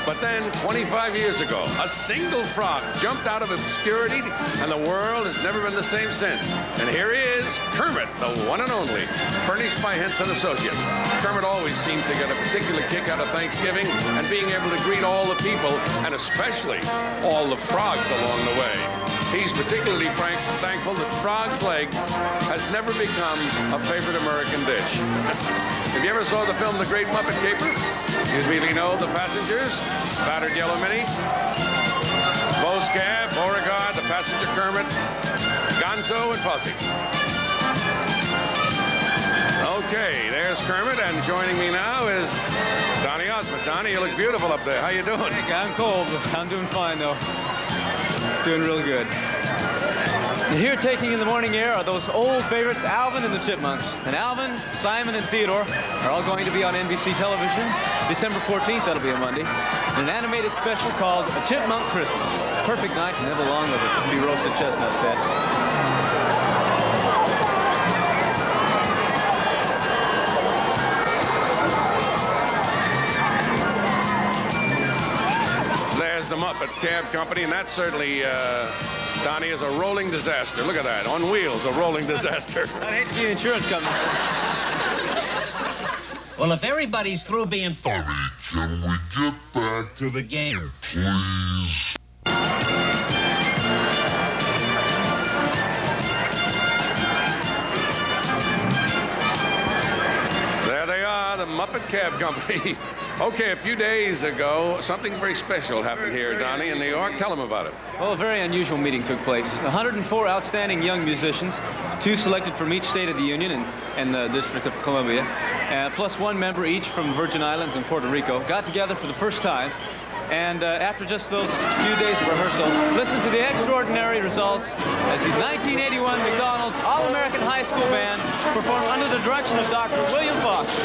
But then, 25 years ago, a single frog jumped out of obscurity, and the world has never been the same since. And here he is, Kermit, the one and only, furnished by Henson Associates. Kermit always seemed to get a particular kick out of Thanksgiving and being able to greet all the people, and especially all the frogs along the way. He's particularly thankful that frog's legs has never become a favorite American dish. If you ever saw the film The Great Muppet Caper, you'd really know the passengers: battered yellow Minnie, Bo's Cab, Beauregard, the passenger Kermit, Gonzo, and Fuzzy. Okay, there's Kermit, and joining me now is Donny Osmond. Donny, you look beautiful up there. How you doing? Hey, I'm cold. I'm doing fine, though. Doing real good. And here taking in the morning air are those old favorites, Alvin and the Chipmunks. And Alvin, Simon, and Theodore are all going to be on NBC television December 14th, that'll be a Monday, in an animated special called A Chipmunk Christmas. Perfect night to nibble along with it. Be roasted chestnuts, Ed. There's the Muppet Cab Company, and that certainly, Donnie, is a rolling disaster. Look at that, on wheels, a rolling disaster. I'd hate to be an insurance company. Well, if everybody's through being funny, can we get back to the game, please? There they are, the Muppet Cab Company. Okay, a few days ago, something very special happened here, Donnie, in New York. Tell them about it. Well, a very unusual meeting took place. 104 outstanding young musicians, 2 selected from each state of the Union and the District of Columbia, plus 1 member each from Virgin Islands and Puerto Rico, got together for the first time. And after just those few days of rehearsal, listen to the extraordinary results as the 1981 McDonald's All-American High School Band performed under the direction of Dr. William Foster.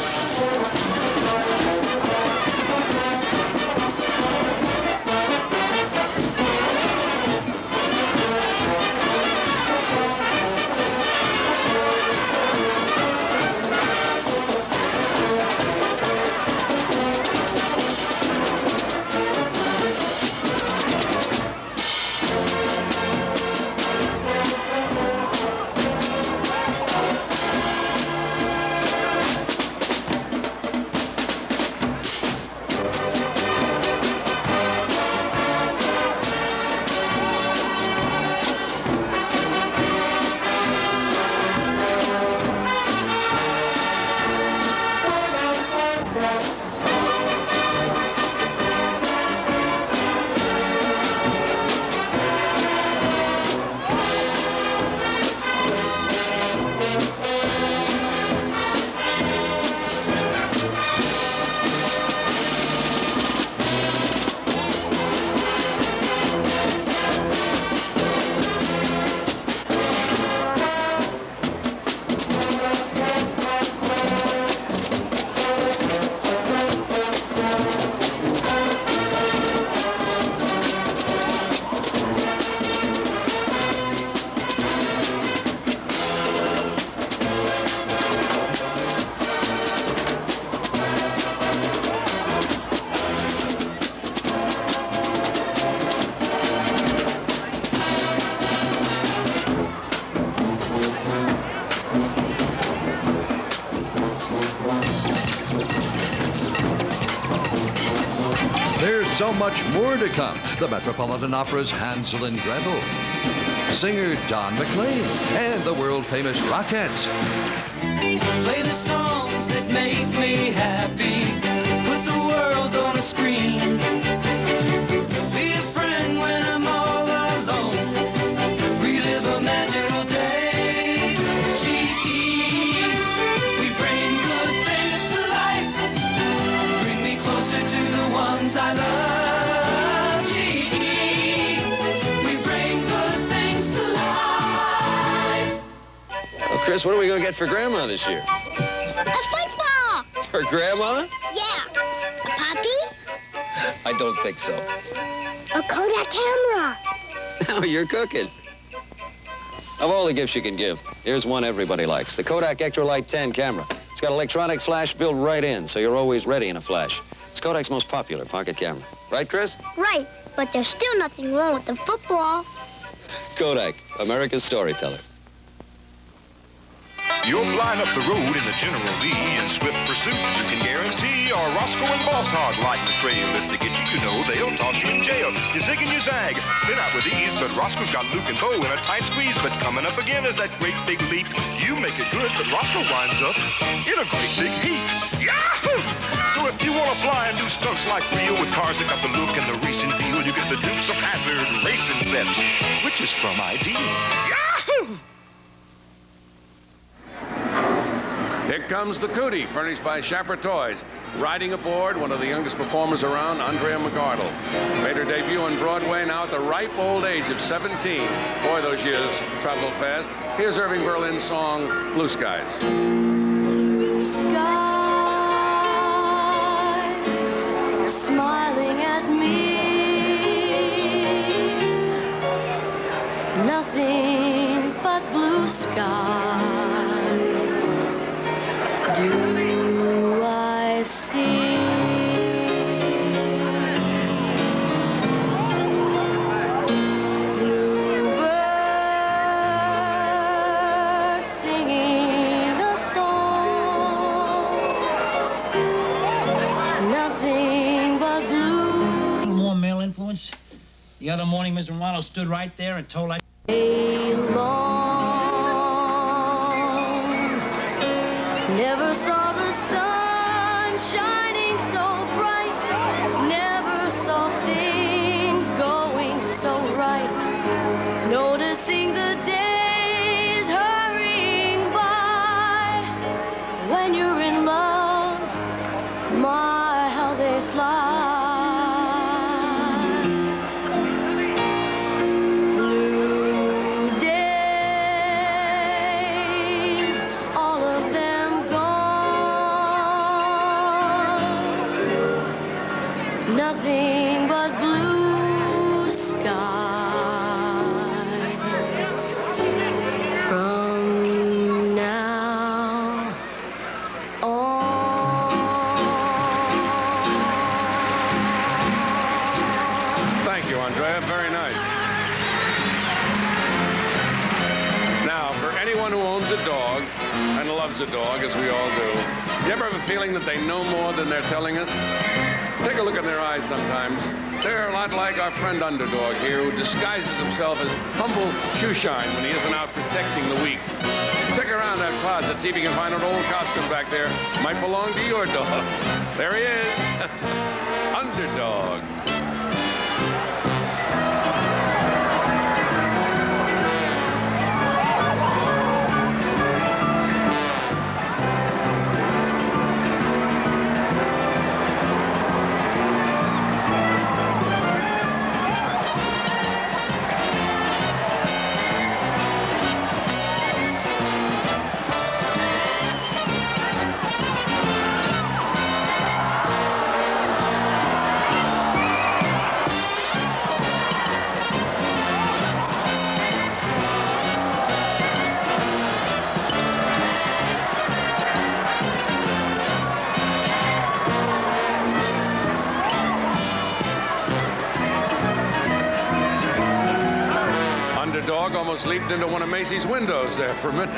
So much more to come. The Metropolitan Opera's Hansel and Gretel, singer Don McLean, and the world-famous Rockettes. Play the songs that make me happy. Put the world on a screen. Be a friend when I'm all alone. Relive a magical day. GE, we bring good things to life. Bring me closer to the ones I love. Chris, what are we going to get for Grandma this year? A football! For Grandma? Yeah. A puppy? I don't think so. A Kodak camera. Now you're cooking. Of all the gifts you can give, here's one everybody likes. The Kodak Extralight 10 camera. It's got electronic flash built right in, so you're always ready in a flash. It's Kodak's most popular pocket camera. Right, Chris? Right, but there's still nothing wrong with the football. Kodak, America's storyteller. You're flying up the road in the General Lee in swift pursuit. You can guarantee our Roscoe and Boss Hog lighten the trail. If they get you, you know they'll toss you in jail. You zig and you zag, spin out with ease, but Roscoe's got Luke and Bo in a tight squeeze. But coming up again is that great big leap. You make it good, but Roscoe winds up in a great big heap. Yahoo! So if you want to fly and do stunts like real with cars that got the look and the racing feel, you get the Dukes of Hazzard racing set, which is from Ideal. Yahoo! Here comes the Cootie, furnished by Shapper Toys. Riding aboard, one of the youngest performers around, Andrea McArdle. Made her debut on Broadway now at the ripe old age of 17. Boy, those years traveled fast. Here's Irving Berlin's song, Blue Skies. Blue skies, smiling at me. Nothing but blue skies. Do I see bluebirds singing a song? Nothing but blue. A little more male influence. The other morning, Mr. Romano stood right there and told I... Never saw the sun shining so bright. Never saw things going so right. Noticing the days hurrying by. When you're in love, my, how they fly. Blue days, all of them gone. Nothing but blue skies. From now Thank you, Andrea. Very nice. Now, for anyone who owns a dog and loves a dog, as we all do, do you ever have a feeling that they know more than they're telling us? Take a look in their eyes sometimes. They're a lot like our friend Underdog here, who disguises himself as humble shoeshine when he isn't out protecting the weak. Check around that closet, see if you can find an old costume back there. Might belong to your dog. There he is. Underdog. Underdog almost leaped into one of Macy's windows there for a minute.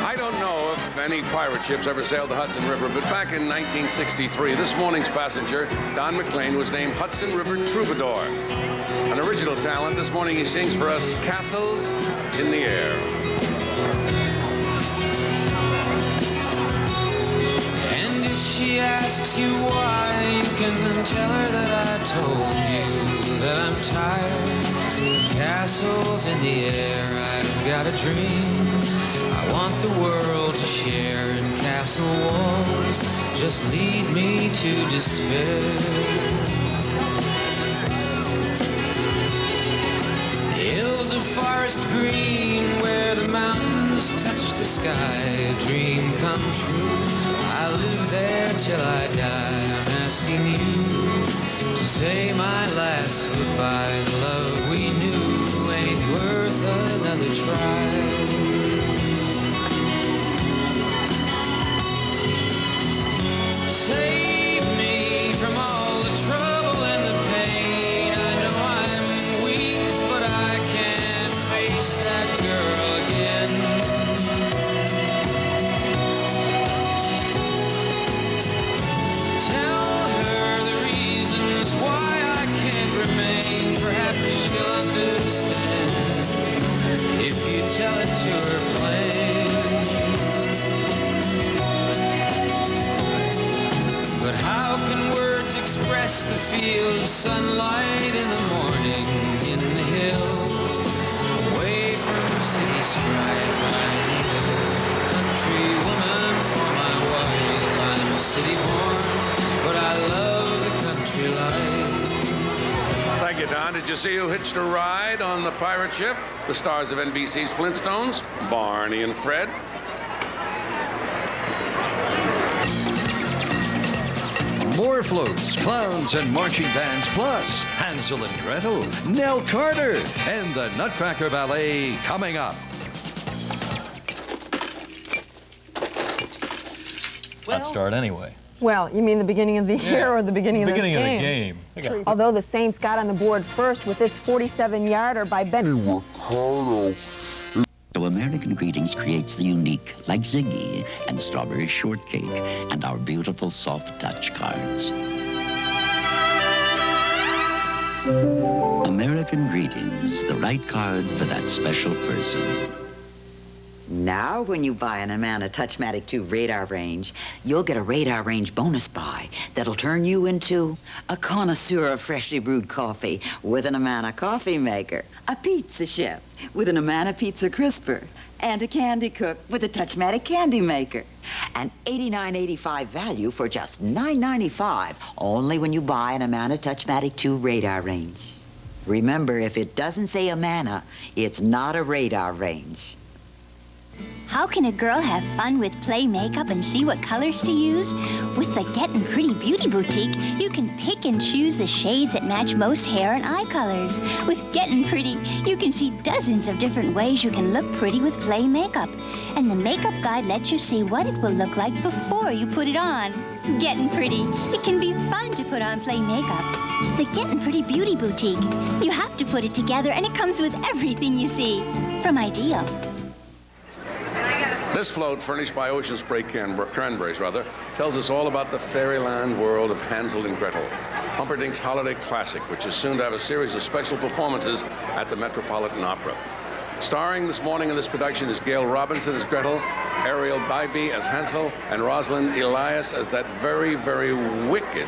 I don't know if any pirate ships ever sailed the Hudson River, but back in 1963, this morning's passenger, Don McLean, was named Hudson River Troubadour. An original talent. This morning he sings for us Castles in the Air. And if she asks you why, you can tell her that I told you that I'm tired. Castles in the air, I've got a dream. I want the world to share in castle walls. Just lead me to despair. Hills of forest green where the mountains clouds touch the sky, a dream come true. I'll live there till I die. I'm asking you to say my last goodbye. The love we knew ain't worth another try. Save me from all the trouble and the pain. I know I'm weak, but I can't face that girl again. Tell her the reasons why I can't remain. Perhaps she'll understand if you tell it to her plain. But how can words express the feel of sunlight in the morning in the hills, away from city strife? I need a country woman for my wife. I'm city born, but I love the country life. Thank you, Don. Did you see who hitched a ride on the pirate ship? The stars of NBC's Flintstones, Barney and Fred. More floats, clowns, and marching bands, plus Hansel and Gretel, Nell Carter, and the Nutcracker Ballet coming up. I'd start anyway. Well, you mean the beginning of the year or the beginning of this game? Beginning of the game. Although the Saints got on the board first with this 47-yarder by Ben. So American Greetings creates the unique, like Ziggy and Strawberry Shortcake, and our beautiful soft touch cards. American Greetings, the right card for that special person. Now, when you buy an Amana Touchmatic 2 radar range, you'll get a radar range bonus buy that'll turn you into a connoisseur of freshly brewed coffee with an Amana coffee maker, a pizza chef with an Amana pizza crisper, and a candy cook with a Touchmatic candy maker. An $89.85 value for just $9.95, only when you buy an Amana Touchmatic 2 radar range. Remember, if it doesn't say Amana, it's not a radar range. How can a girl have fun with play makeup and see what colors to use? With the Gettin' Pretty Beauty Boutique, you can pick and choose the shades that match most hair and eye colors. With Gettin' Pretty, you can see dozens of different ways you can look pretty with play makeup. And the makeup guide lets you see what it will look like before you put it on. Gettin' Pretty. It can be fun to put on play makeup. The Gettin' Pretty Beauty Boutique. You have to put it together, and it comes with everything you see. From Ideal. This float, furnished by Ocean Spray Cranberries, tells us all about the fairyland world of Hansel and Gretel, Humperdinck's holiday classic, which is soon to have a series of special performances at the Metropolitan Opera. Starring this morning in this production is Gail Robinson as Gretel, Ariel Bybee as Hansel, and Rosalind Elias as that very, very wicked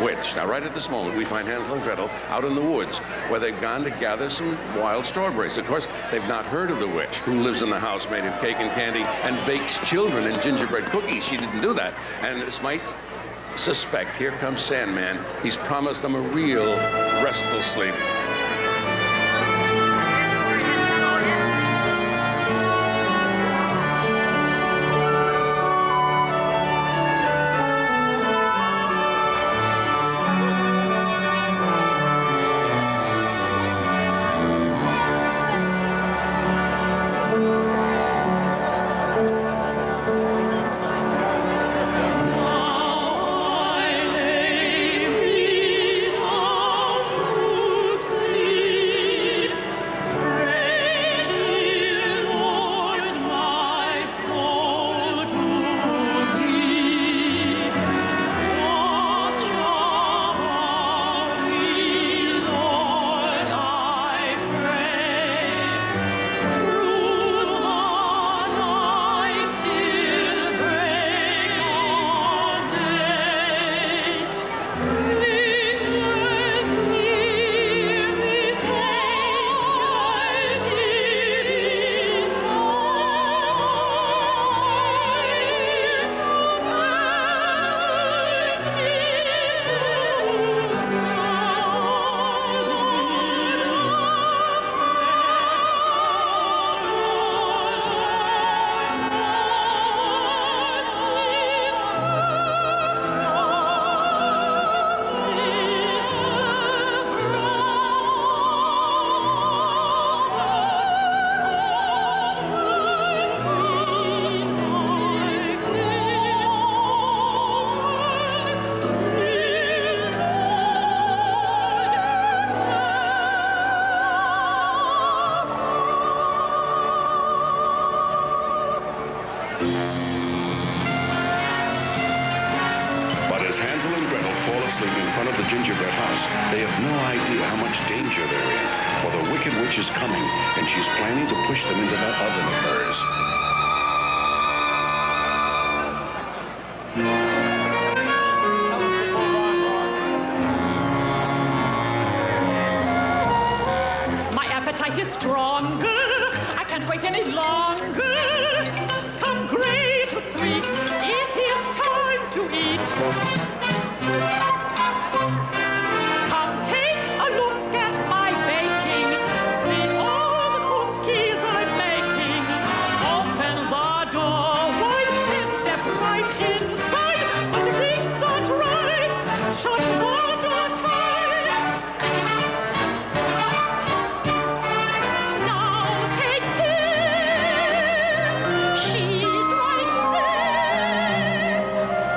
witch. Now, right at this moment, we find Hansel and Gretel out in the woods where they've gone to gather some wild strawberries. Of course, they've not heard of the witch who lives in the house made of cake and candy and bakes children in gingerbread cookies. She didn't do that. And this might suspect, here comes Sandman. He's promised them a real restful sleep. Hansel and Gretel fall asleep in front of the gingerbread house, they have no idea how much danger they're in. For the Wicked Witch is coming, and she's planning to push them into that oven of hers. My appetite is stronger. I can't wait any longer. Come great or sweet, it is time to eat. Come take a look at my baking. See all the cookies I'm making. Open the door wide and step right inside. But if things aren't right, shut the door tight. Now take care. She's right there.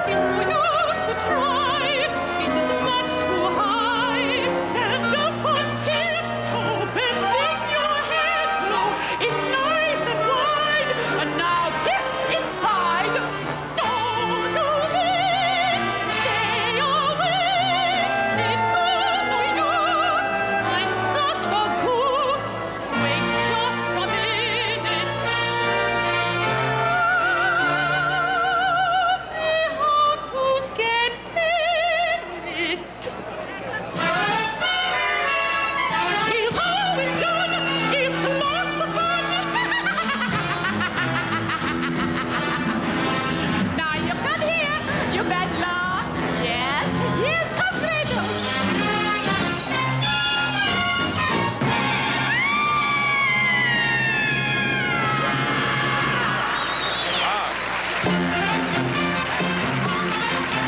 It's no use to try. It is much too high. Stand up on tiptoe, bending your head low. It's nice and wide. And now get inside. Don't go in. Stay away. It's all no use. I'm such a goose. Wait just a minute. How to get in it? Here's how it's done. It's lots of fun. Now you come here, you bad luck. Yes, come Gretel.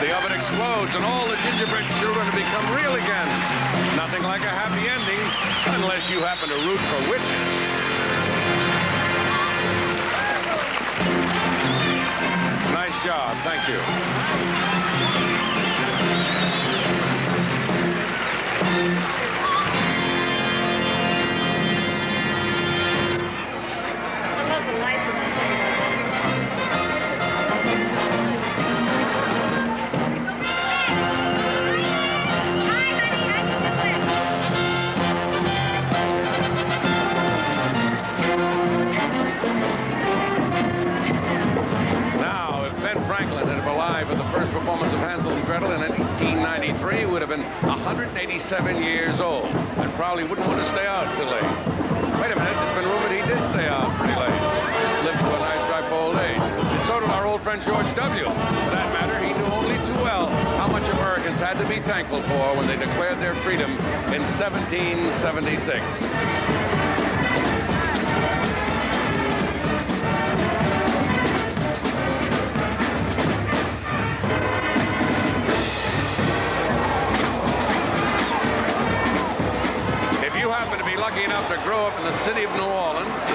The oven explodes, and all the gingerbread children become real again. Nothing like a happy ending, unless you happen to root for witches. Nice job, thank you. Now, if Ben Franklin had been alive at the first performance of Hansel and Gretel in 1893, he would have been 187 years old and probably wouldn't want to stay out too late. Wait a minute, it's been rumored he did stay out pretty late. Lived to a nice ripe old age. And so did our old friend George W. For that matter, he knew only too well how much Americans had to be thankful for when they declared their freedom in 1776. If you happen to be lucky enough to grow up in the city of New Orleans,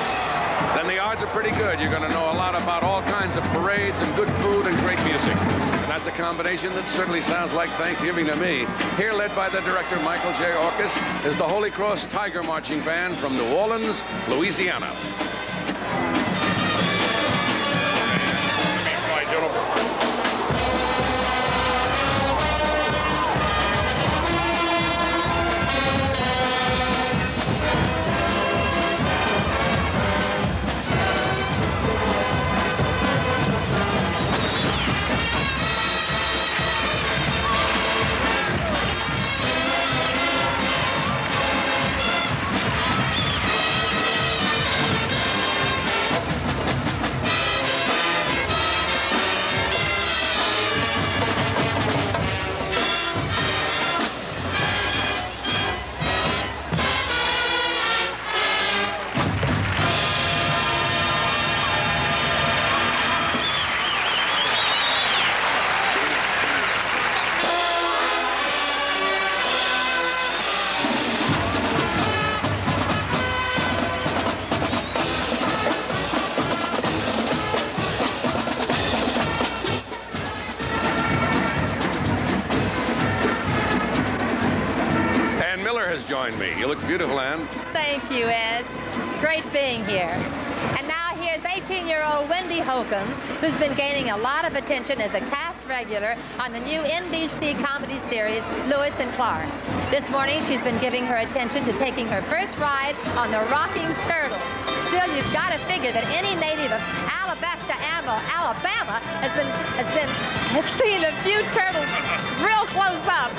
then the odds are pretty good. You're going to know a lot about all kinds of parades and good food and great music. And that's a combination that certainly sounds like Thanksgiving to me. Here, led by the director, Michael J. Orcus, is the Holy Cross Tiger Marching Band from New Orleans, Louisiana. Right, gentlemen. joined me. You look beautiful, Anne. Thank you, Ed. It's great being here. And now here's Here's 18-year-old Wendy Holcomb, who's been gaining a lot of attention as a cast regular on the new NBC comedy series, Lewis and Clark. This morning, she's been giving her attention to taking her first ride on the rocking turtle. Still, you've got to figure that any native of Alabasta, Alabama has seen a few turtles real close up.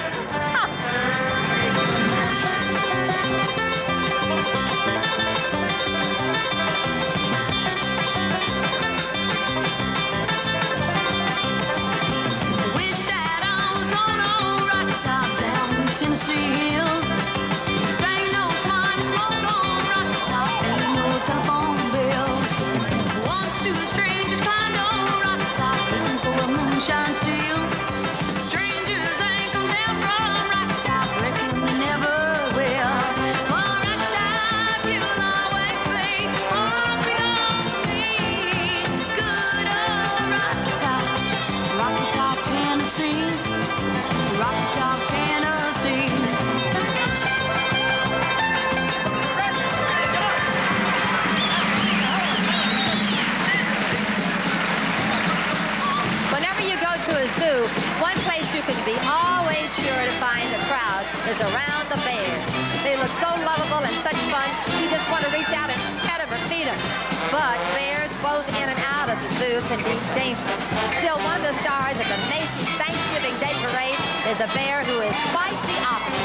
Wish that I was on a rocky top down Tennessee hills. Strang those smart smoke on rocky top, ain't no telephone bill. Once two strangers climbed on rocky top, looking for a moonshine steel. Strangers ain't come down from rocky top, reckon they never will. Well, rocky top, you always play rocky on me. Good old rocky top, Tennessee. Rocky Top, Tennessee. Whenever you go to a zoo, one place you can be always sure to find a crowd is around the bears. They look so lovable and such fun, you just want to reach out and pet them or feed them. But bears, both in and out of the zoo, can be dangerous. Still, one of the stars of the Macy's Thanksgiving Day Parade is a bear who is quite the opposite.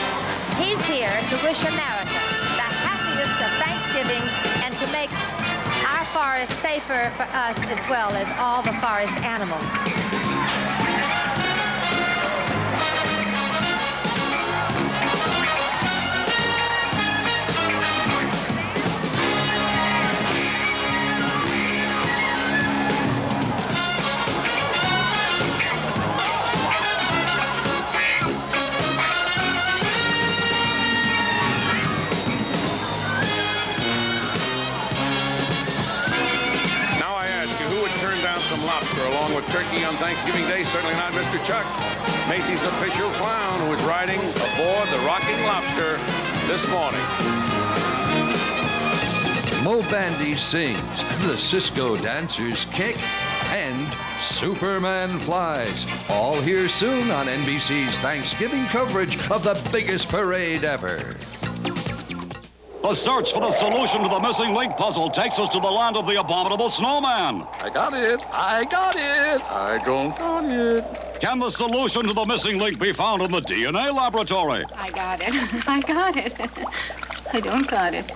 He's here to wish America the happiest of Thanksgiving and to make our forest safer for us as well as all the forest animals. Now I ask you, who would turn down some lobster along with turkey on Thanksgiving Day? Certainly not Mr. Chuck, Macy's official clown, who is riding aboard the Rocking Lobster this morning. Mo Bandy sings, the Cisco dancers kick, and Superman flies. All here soon on NBC's Thanksgiving coverage of the biggest parade ever. The search for the solution to the missing link puzzle takes us to the land of the abominable snowman. I got it. I got it. I got it. Can the solution to the missing link be found in the DNA laboratory? I got it. I got it. I don't got it.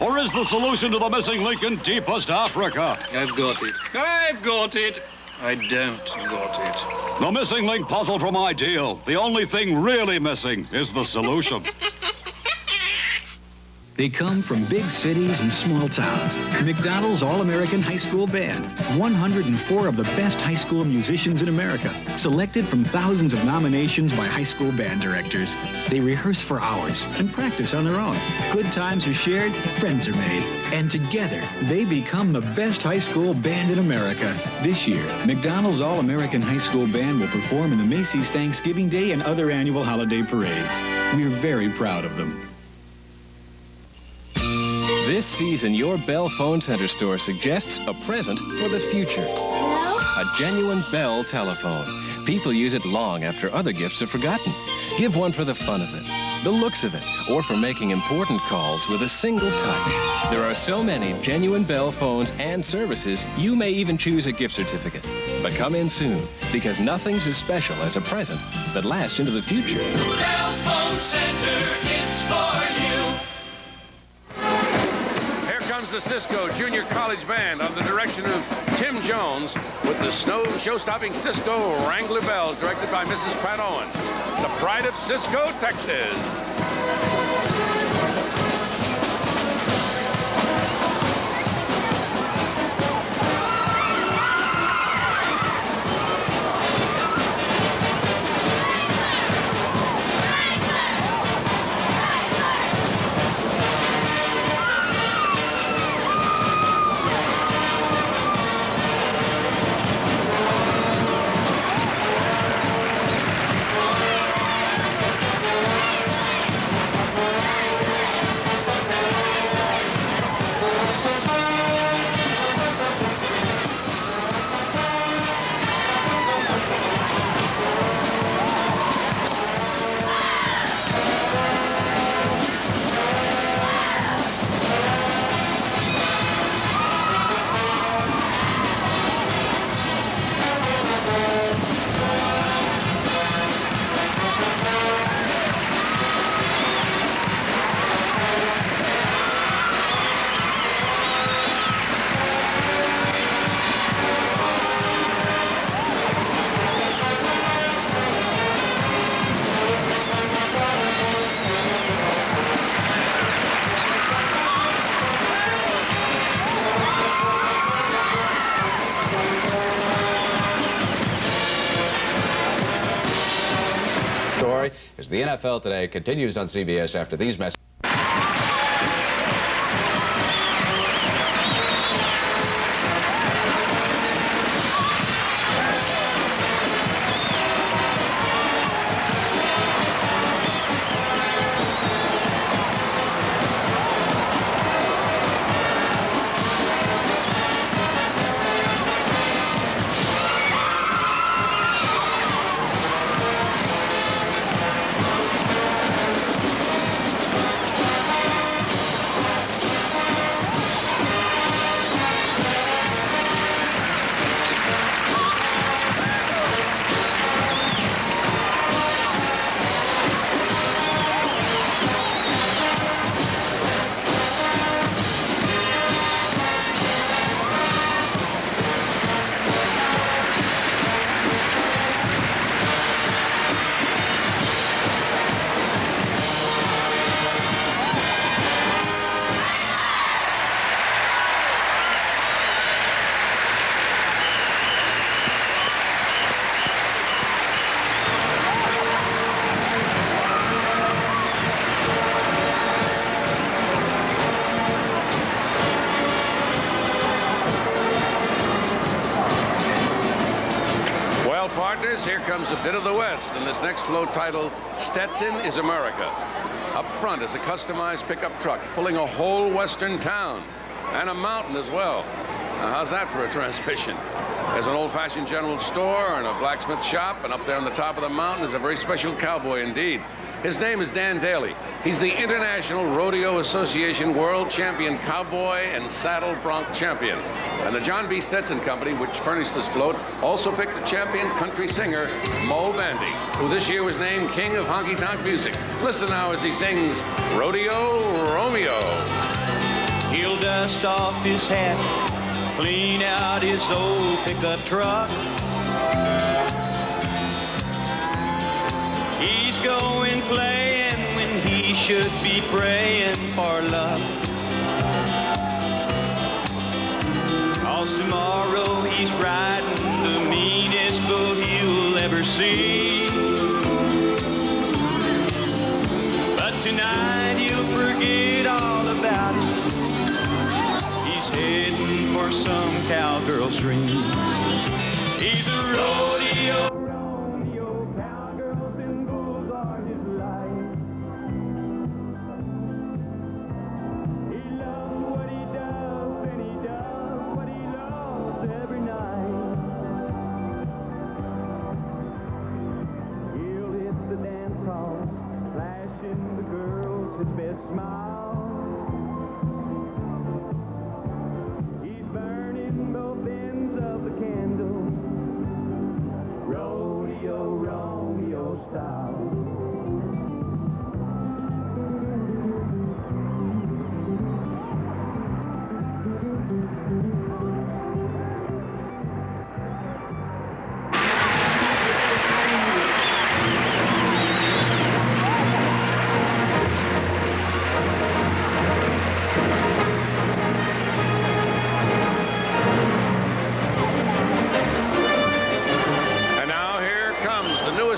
Or is the solution to the missing link in deepest Africa? I've got it. I've got it. I don't got it. The missing link puzzle from Ideal. The only thing really missing is the solution. They come from big cities and small towns. McDonald's All-American High School Band. 104 of the best high school musicians in America. Selected from thousands of nominations by high school band directors. They rehearse for hours and practice on their own. Good times are shared, friends are made. And together, they become the best high school band in America. This year, McDonald's All-American High School Band will perform in the Macy's Thanksgiving Day and other annual holiday parades. We're very proud of them. This season, your Bell Phone Center store suggests a present for the future. A genuine Bell telephone. People use it long after other gifts are forgotten. Give one for the fun of it, the looks of it, or for making important calls with a single touch. There are so many genuine Bell phones and services, you may even choose a gift certificate. But come in soon, because nothing's as special as a present that lasts into the future. Bell Phone Center, it's for you. The Cisco Junior College Band under the direction of Tim Jones with the show-stopping Cisco Wrangler Bells directed by Mrs. Pat Owens. The pride of Cisco, Texas. as the NFL Today continues on CBS after these messages. Partners, here comes a bit of the West in this next float titled Stetson is America. Up front is a customized pickup truck pulling a whole western town and a mountain as well. Now, how's that for a transmission? There's an old-fashioned general store and a blacksmith shop, and up there on the top of the mountain is a very special cowboy indeed. His name is Dan Daly. He's the International Rodeo Association World Champion Cowboy and Saddle Bronc Champion. And the John B. Stetson Company, which furnished this float, also picked the champion country singer, Mo Bandy, who this year was named King of Honky Tonk Music. Listen now as he sings Rodeo Romeo. He'll dust off his hat, clean out his old pickup truck. He's going playing when he should be praying for luck. 'Cause tomorrow he's riding the meanest bull you'll ever see. But tonight he'll forget all about it. He's heading for some cowgirl's dreams. He's a rodeo.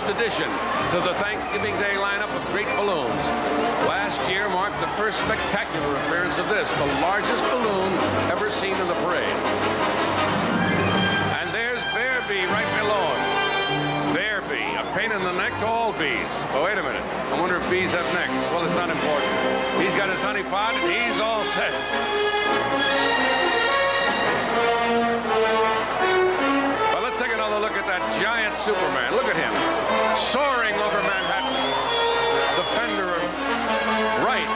Addition to the Thanksgiving Day lineup of great balloons. Last year marked the first spectacular appearance of this, the largest balloon ever seen in the parade. And there's Bear Bee right below him. Bear Bee, a pain in the neck to all bees. Oh, wait a minute. I wonder if bees have necks. Well, it's not important. He's got his honey pot and he's all set. But let's take another look at that giant Superman. Look at him. Soaring over Manhattan, defender of right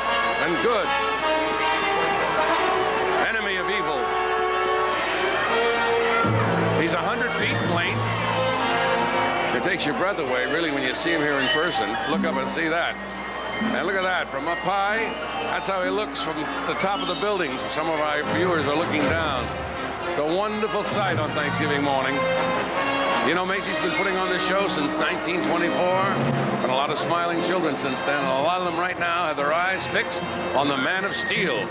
and good, enemy of evil. He's 100 feet in length. It takes your breath away, really, when you see him here in person. Look up and see that. And look at that, from up high, that's how he looks from the top of the buildings. Some of our viewers are looking down. It's a wonderful sight on Thanksgiving morning. You know, Macy's been putting on this show since 1924, and a lot of smiling children since then, and a lot of them right now have their eyes fixed on the Man of Steel.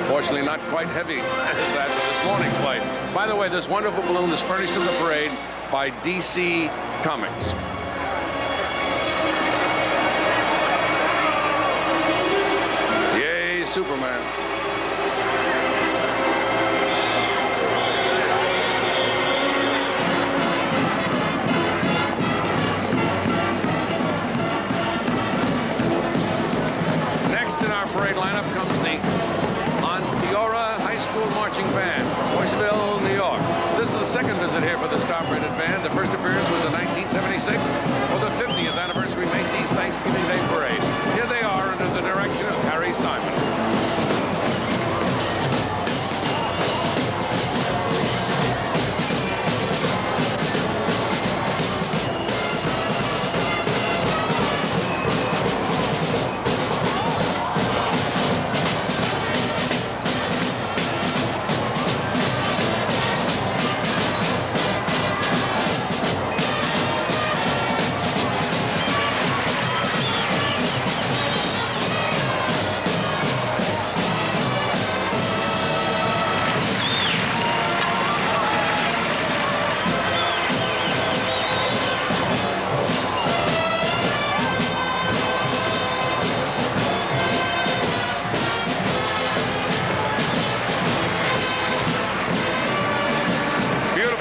Fortunately, not quite heavy as that for this morning's flight. By the way, this wonderful balloon is furnished in the parade by DC Comics. Superman. Next in our parade lineup comes the Onteora High School Marching Band from Boyceville, New York. This is the second visit here for this top-rated band. The first appearance was in 1976 for the 50th anniversary Macy's Thanksgiving Day Parade. Here they are under the direction of Harry Simon.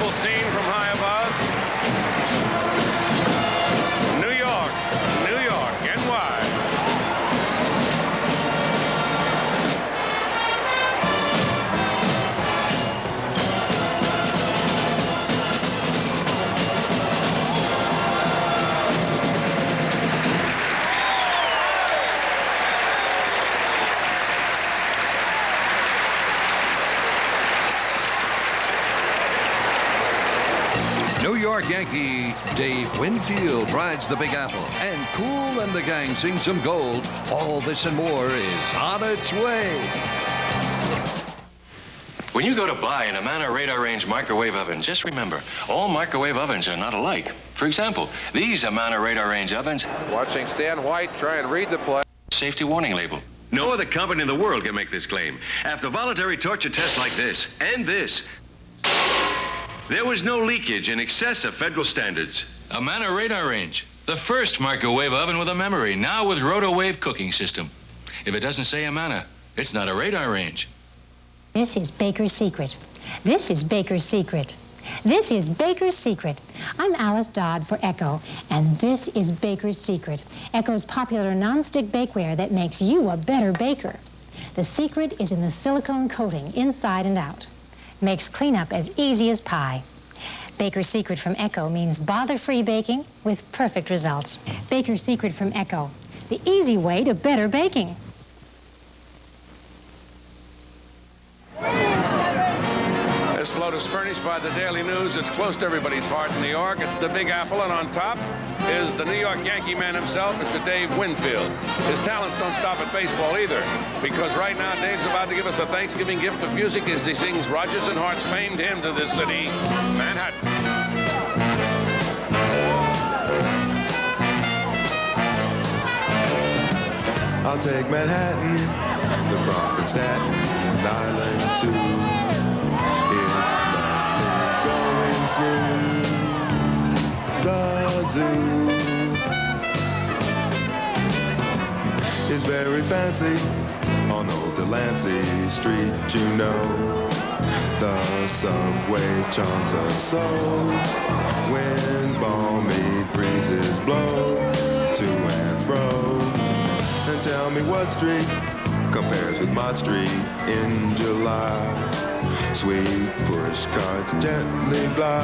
Scene from high above. New York, NY. New York Yankee Dave Winfield rides the Big Apple, and Cool and the gang sing some gold. All this and more is on its way. When you go to buy an Amana radar range microwave oven, just remember, all microwave ovens are not alike. For example, these Amana radar range ovens... Watching Stan White try and read the play. Safety warning label. No other company in the world can make this claim. After voluntary torture tests like this, and this, there was no leakage in excess of federal standards. Amana radar range. The first microwave oven with a memory, now with rotowave cooking system. If it doesn't say Amana, it's not a radar range. This is Baker's Secret. This is Baker's Secret. This is Baker's Secret. I'm Alice Dodd for Echo, and this is Baker's Secret, Echo's popular non-stick bakeware that makes you a better baker. The secret is in the silicone coating inside and out. Makes cleanup as easy as pie. Baker's Secret from Echo means bother-free baking with perfect results. Baker's Secret from Echo, the easy way to better baking. This float is furnished by the Daily News. It's close to everybody's heart in New York. It's the Big Apple, and on top is the New York Yankee man himself, Mr. Dave Winfield. His talents don't stop at baseball either, because right now Dave's about to give us a Thanksgiving gift of music as he sings Rodgers and Hart's famed hymn to this city, Manhattan. I'll take Manhattan, the Bronx and Staten Island too. It's lovely going through the zoo. It's very fancy on old Delancey Street, you know. The subway charms us so when balmy breezes blow to and fro. And tell me what street compares with Mott Street in July. Sweet push carts gently gliding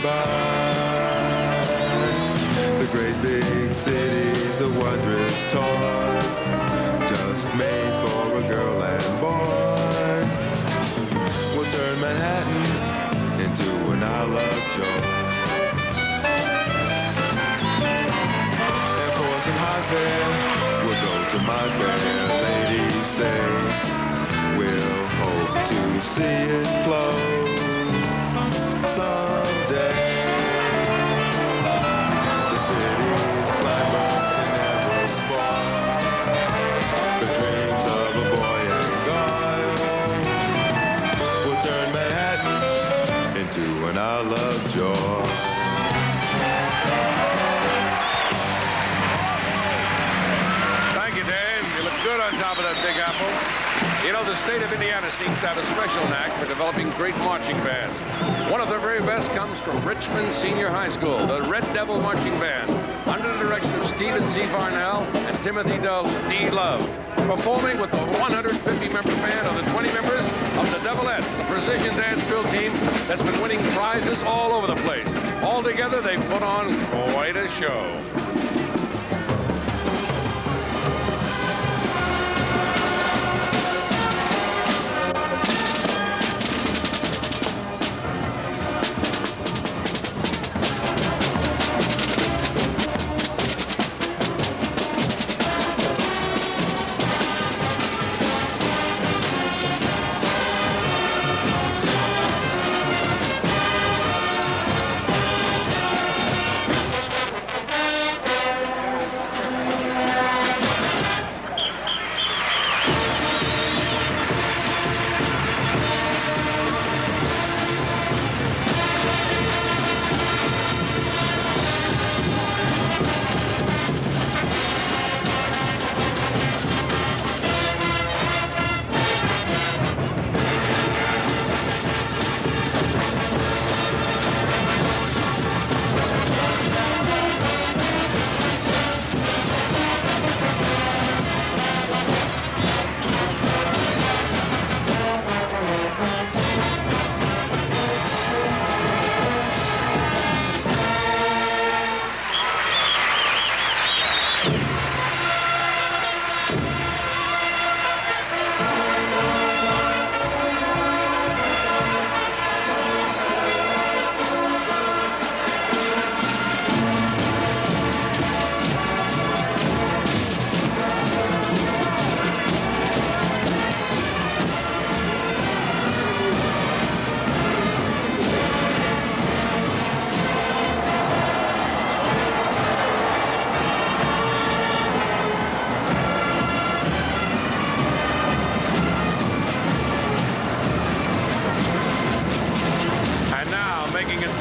by. The great big city's a wondrous toy, just made for a girl and boy. We'll turn Manhattan into an Isle of joy. Some high fare, we'll go to my fair. Ladies say we'll hope to see it close someday. The city's climber can never spoil the dreams of a boy and girl. We'll turn Manhattan into an Isle of joy. know, the state of Indiana seems to have a special knack for developing great marching bands. One of the very best comes from Richmond Senior High School, the Red Devil Marching Band, under the direction of Stephen C. Varnell and Timothy D. Love. Performing with the 150-member band are the 20 members of the Devilettes, a precision dance drill team that's been winning prizes all over the place. All together, they put on quite a show.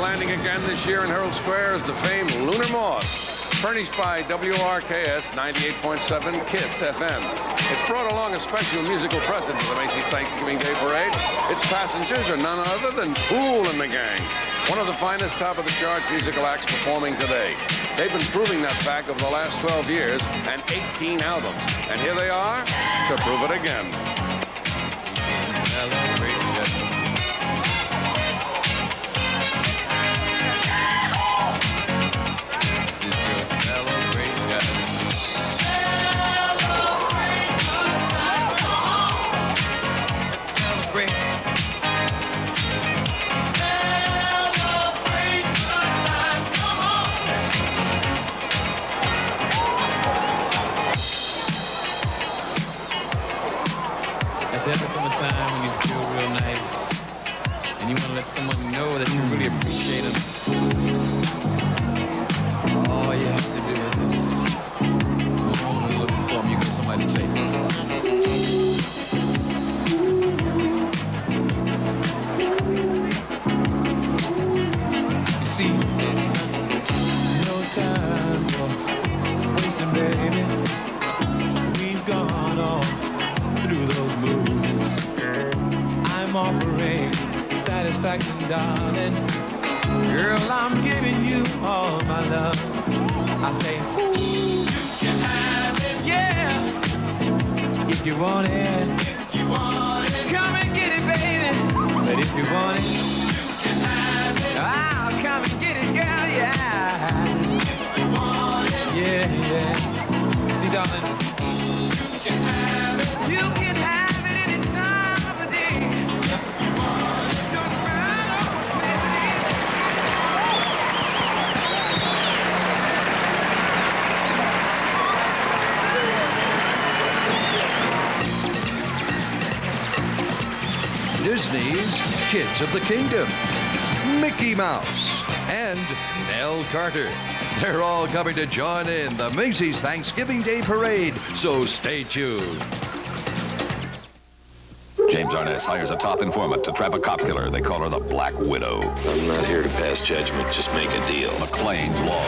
Landing again this year in Herald Square is the famed Lunar Moth, furnished by WRKS 98.7 KISS FM. It's brought along a special musical present for the Macy's Thanksgiving Day Parade. Its passengers are none other than Kool and the Gang, one of the finest top-of-the-charts musical acts performing today. They've been proving that fact over the last 12 years and 18 albums. And here they are to prove it again. There's ever come a time when you feel real nice and you want to let someone know that you really appreciate them. All you have to do is just go on and looking for them. You get somebody to say, you see, no time for wasting, baby. We've gone on through those moods. I'm offering satisfaction, darling. Girl, I'm giving you all my love. I say, ooh, you can have it, yeah. If you want it, come and get it, baby. But if you want it, you can have it. I'll come and get it, girl, yeah. If you want it, yeah, yeah. See, darling, you can have it any time of the day. You want it, don't matter what place it is. Disney's Kids of the Kingdom, Mickey Mouse, and Nell Carter. They're all coming to join in the Macy's Thanksgiving Day Parade, so stay tuned. James Arness hires a top informant to trap a cop killer. They call her the Black Widow. I'm not here to pass judgment, just make a deal. McLean's Law.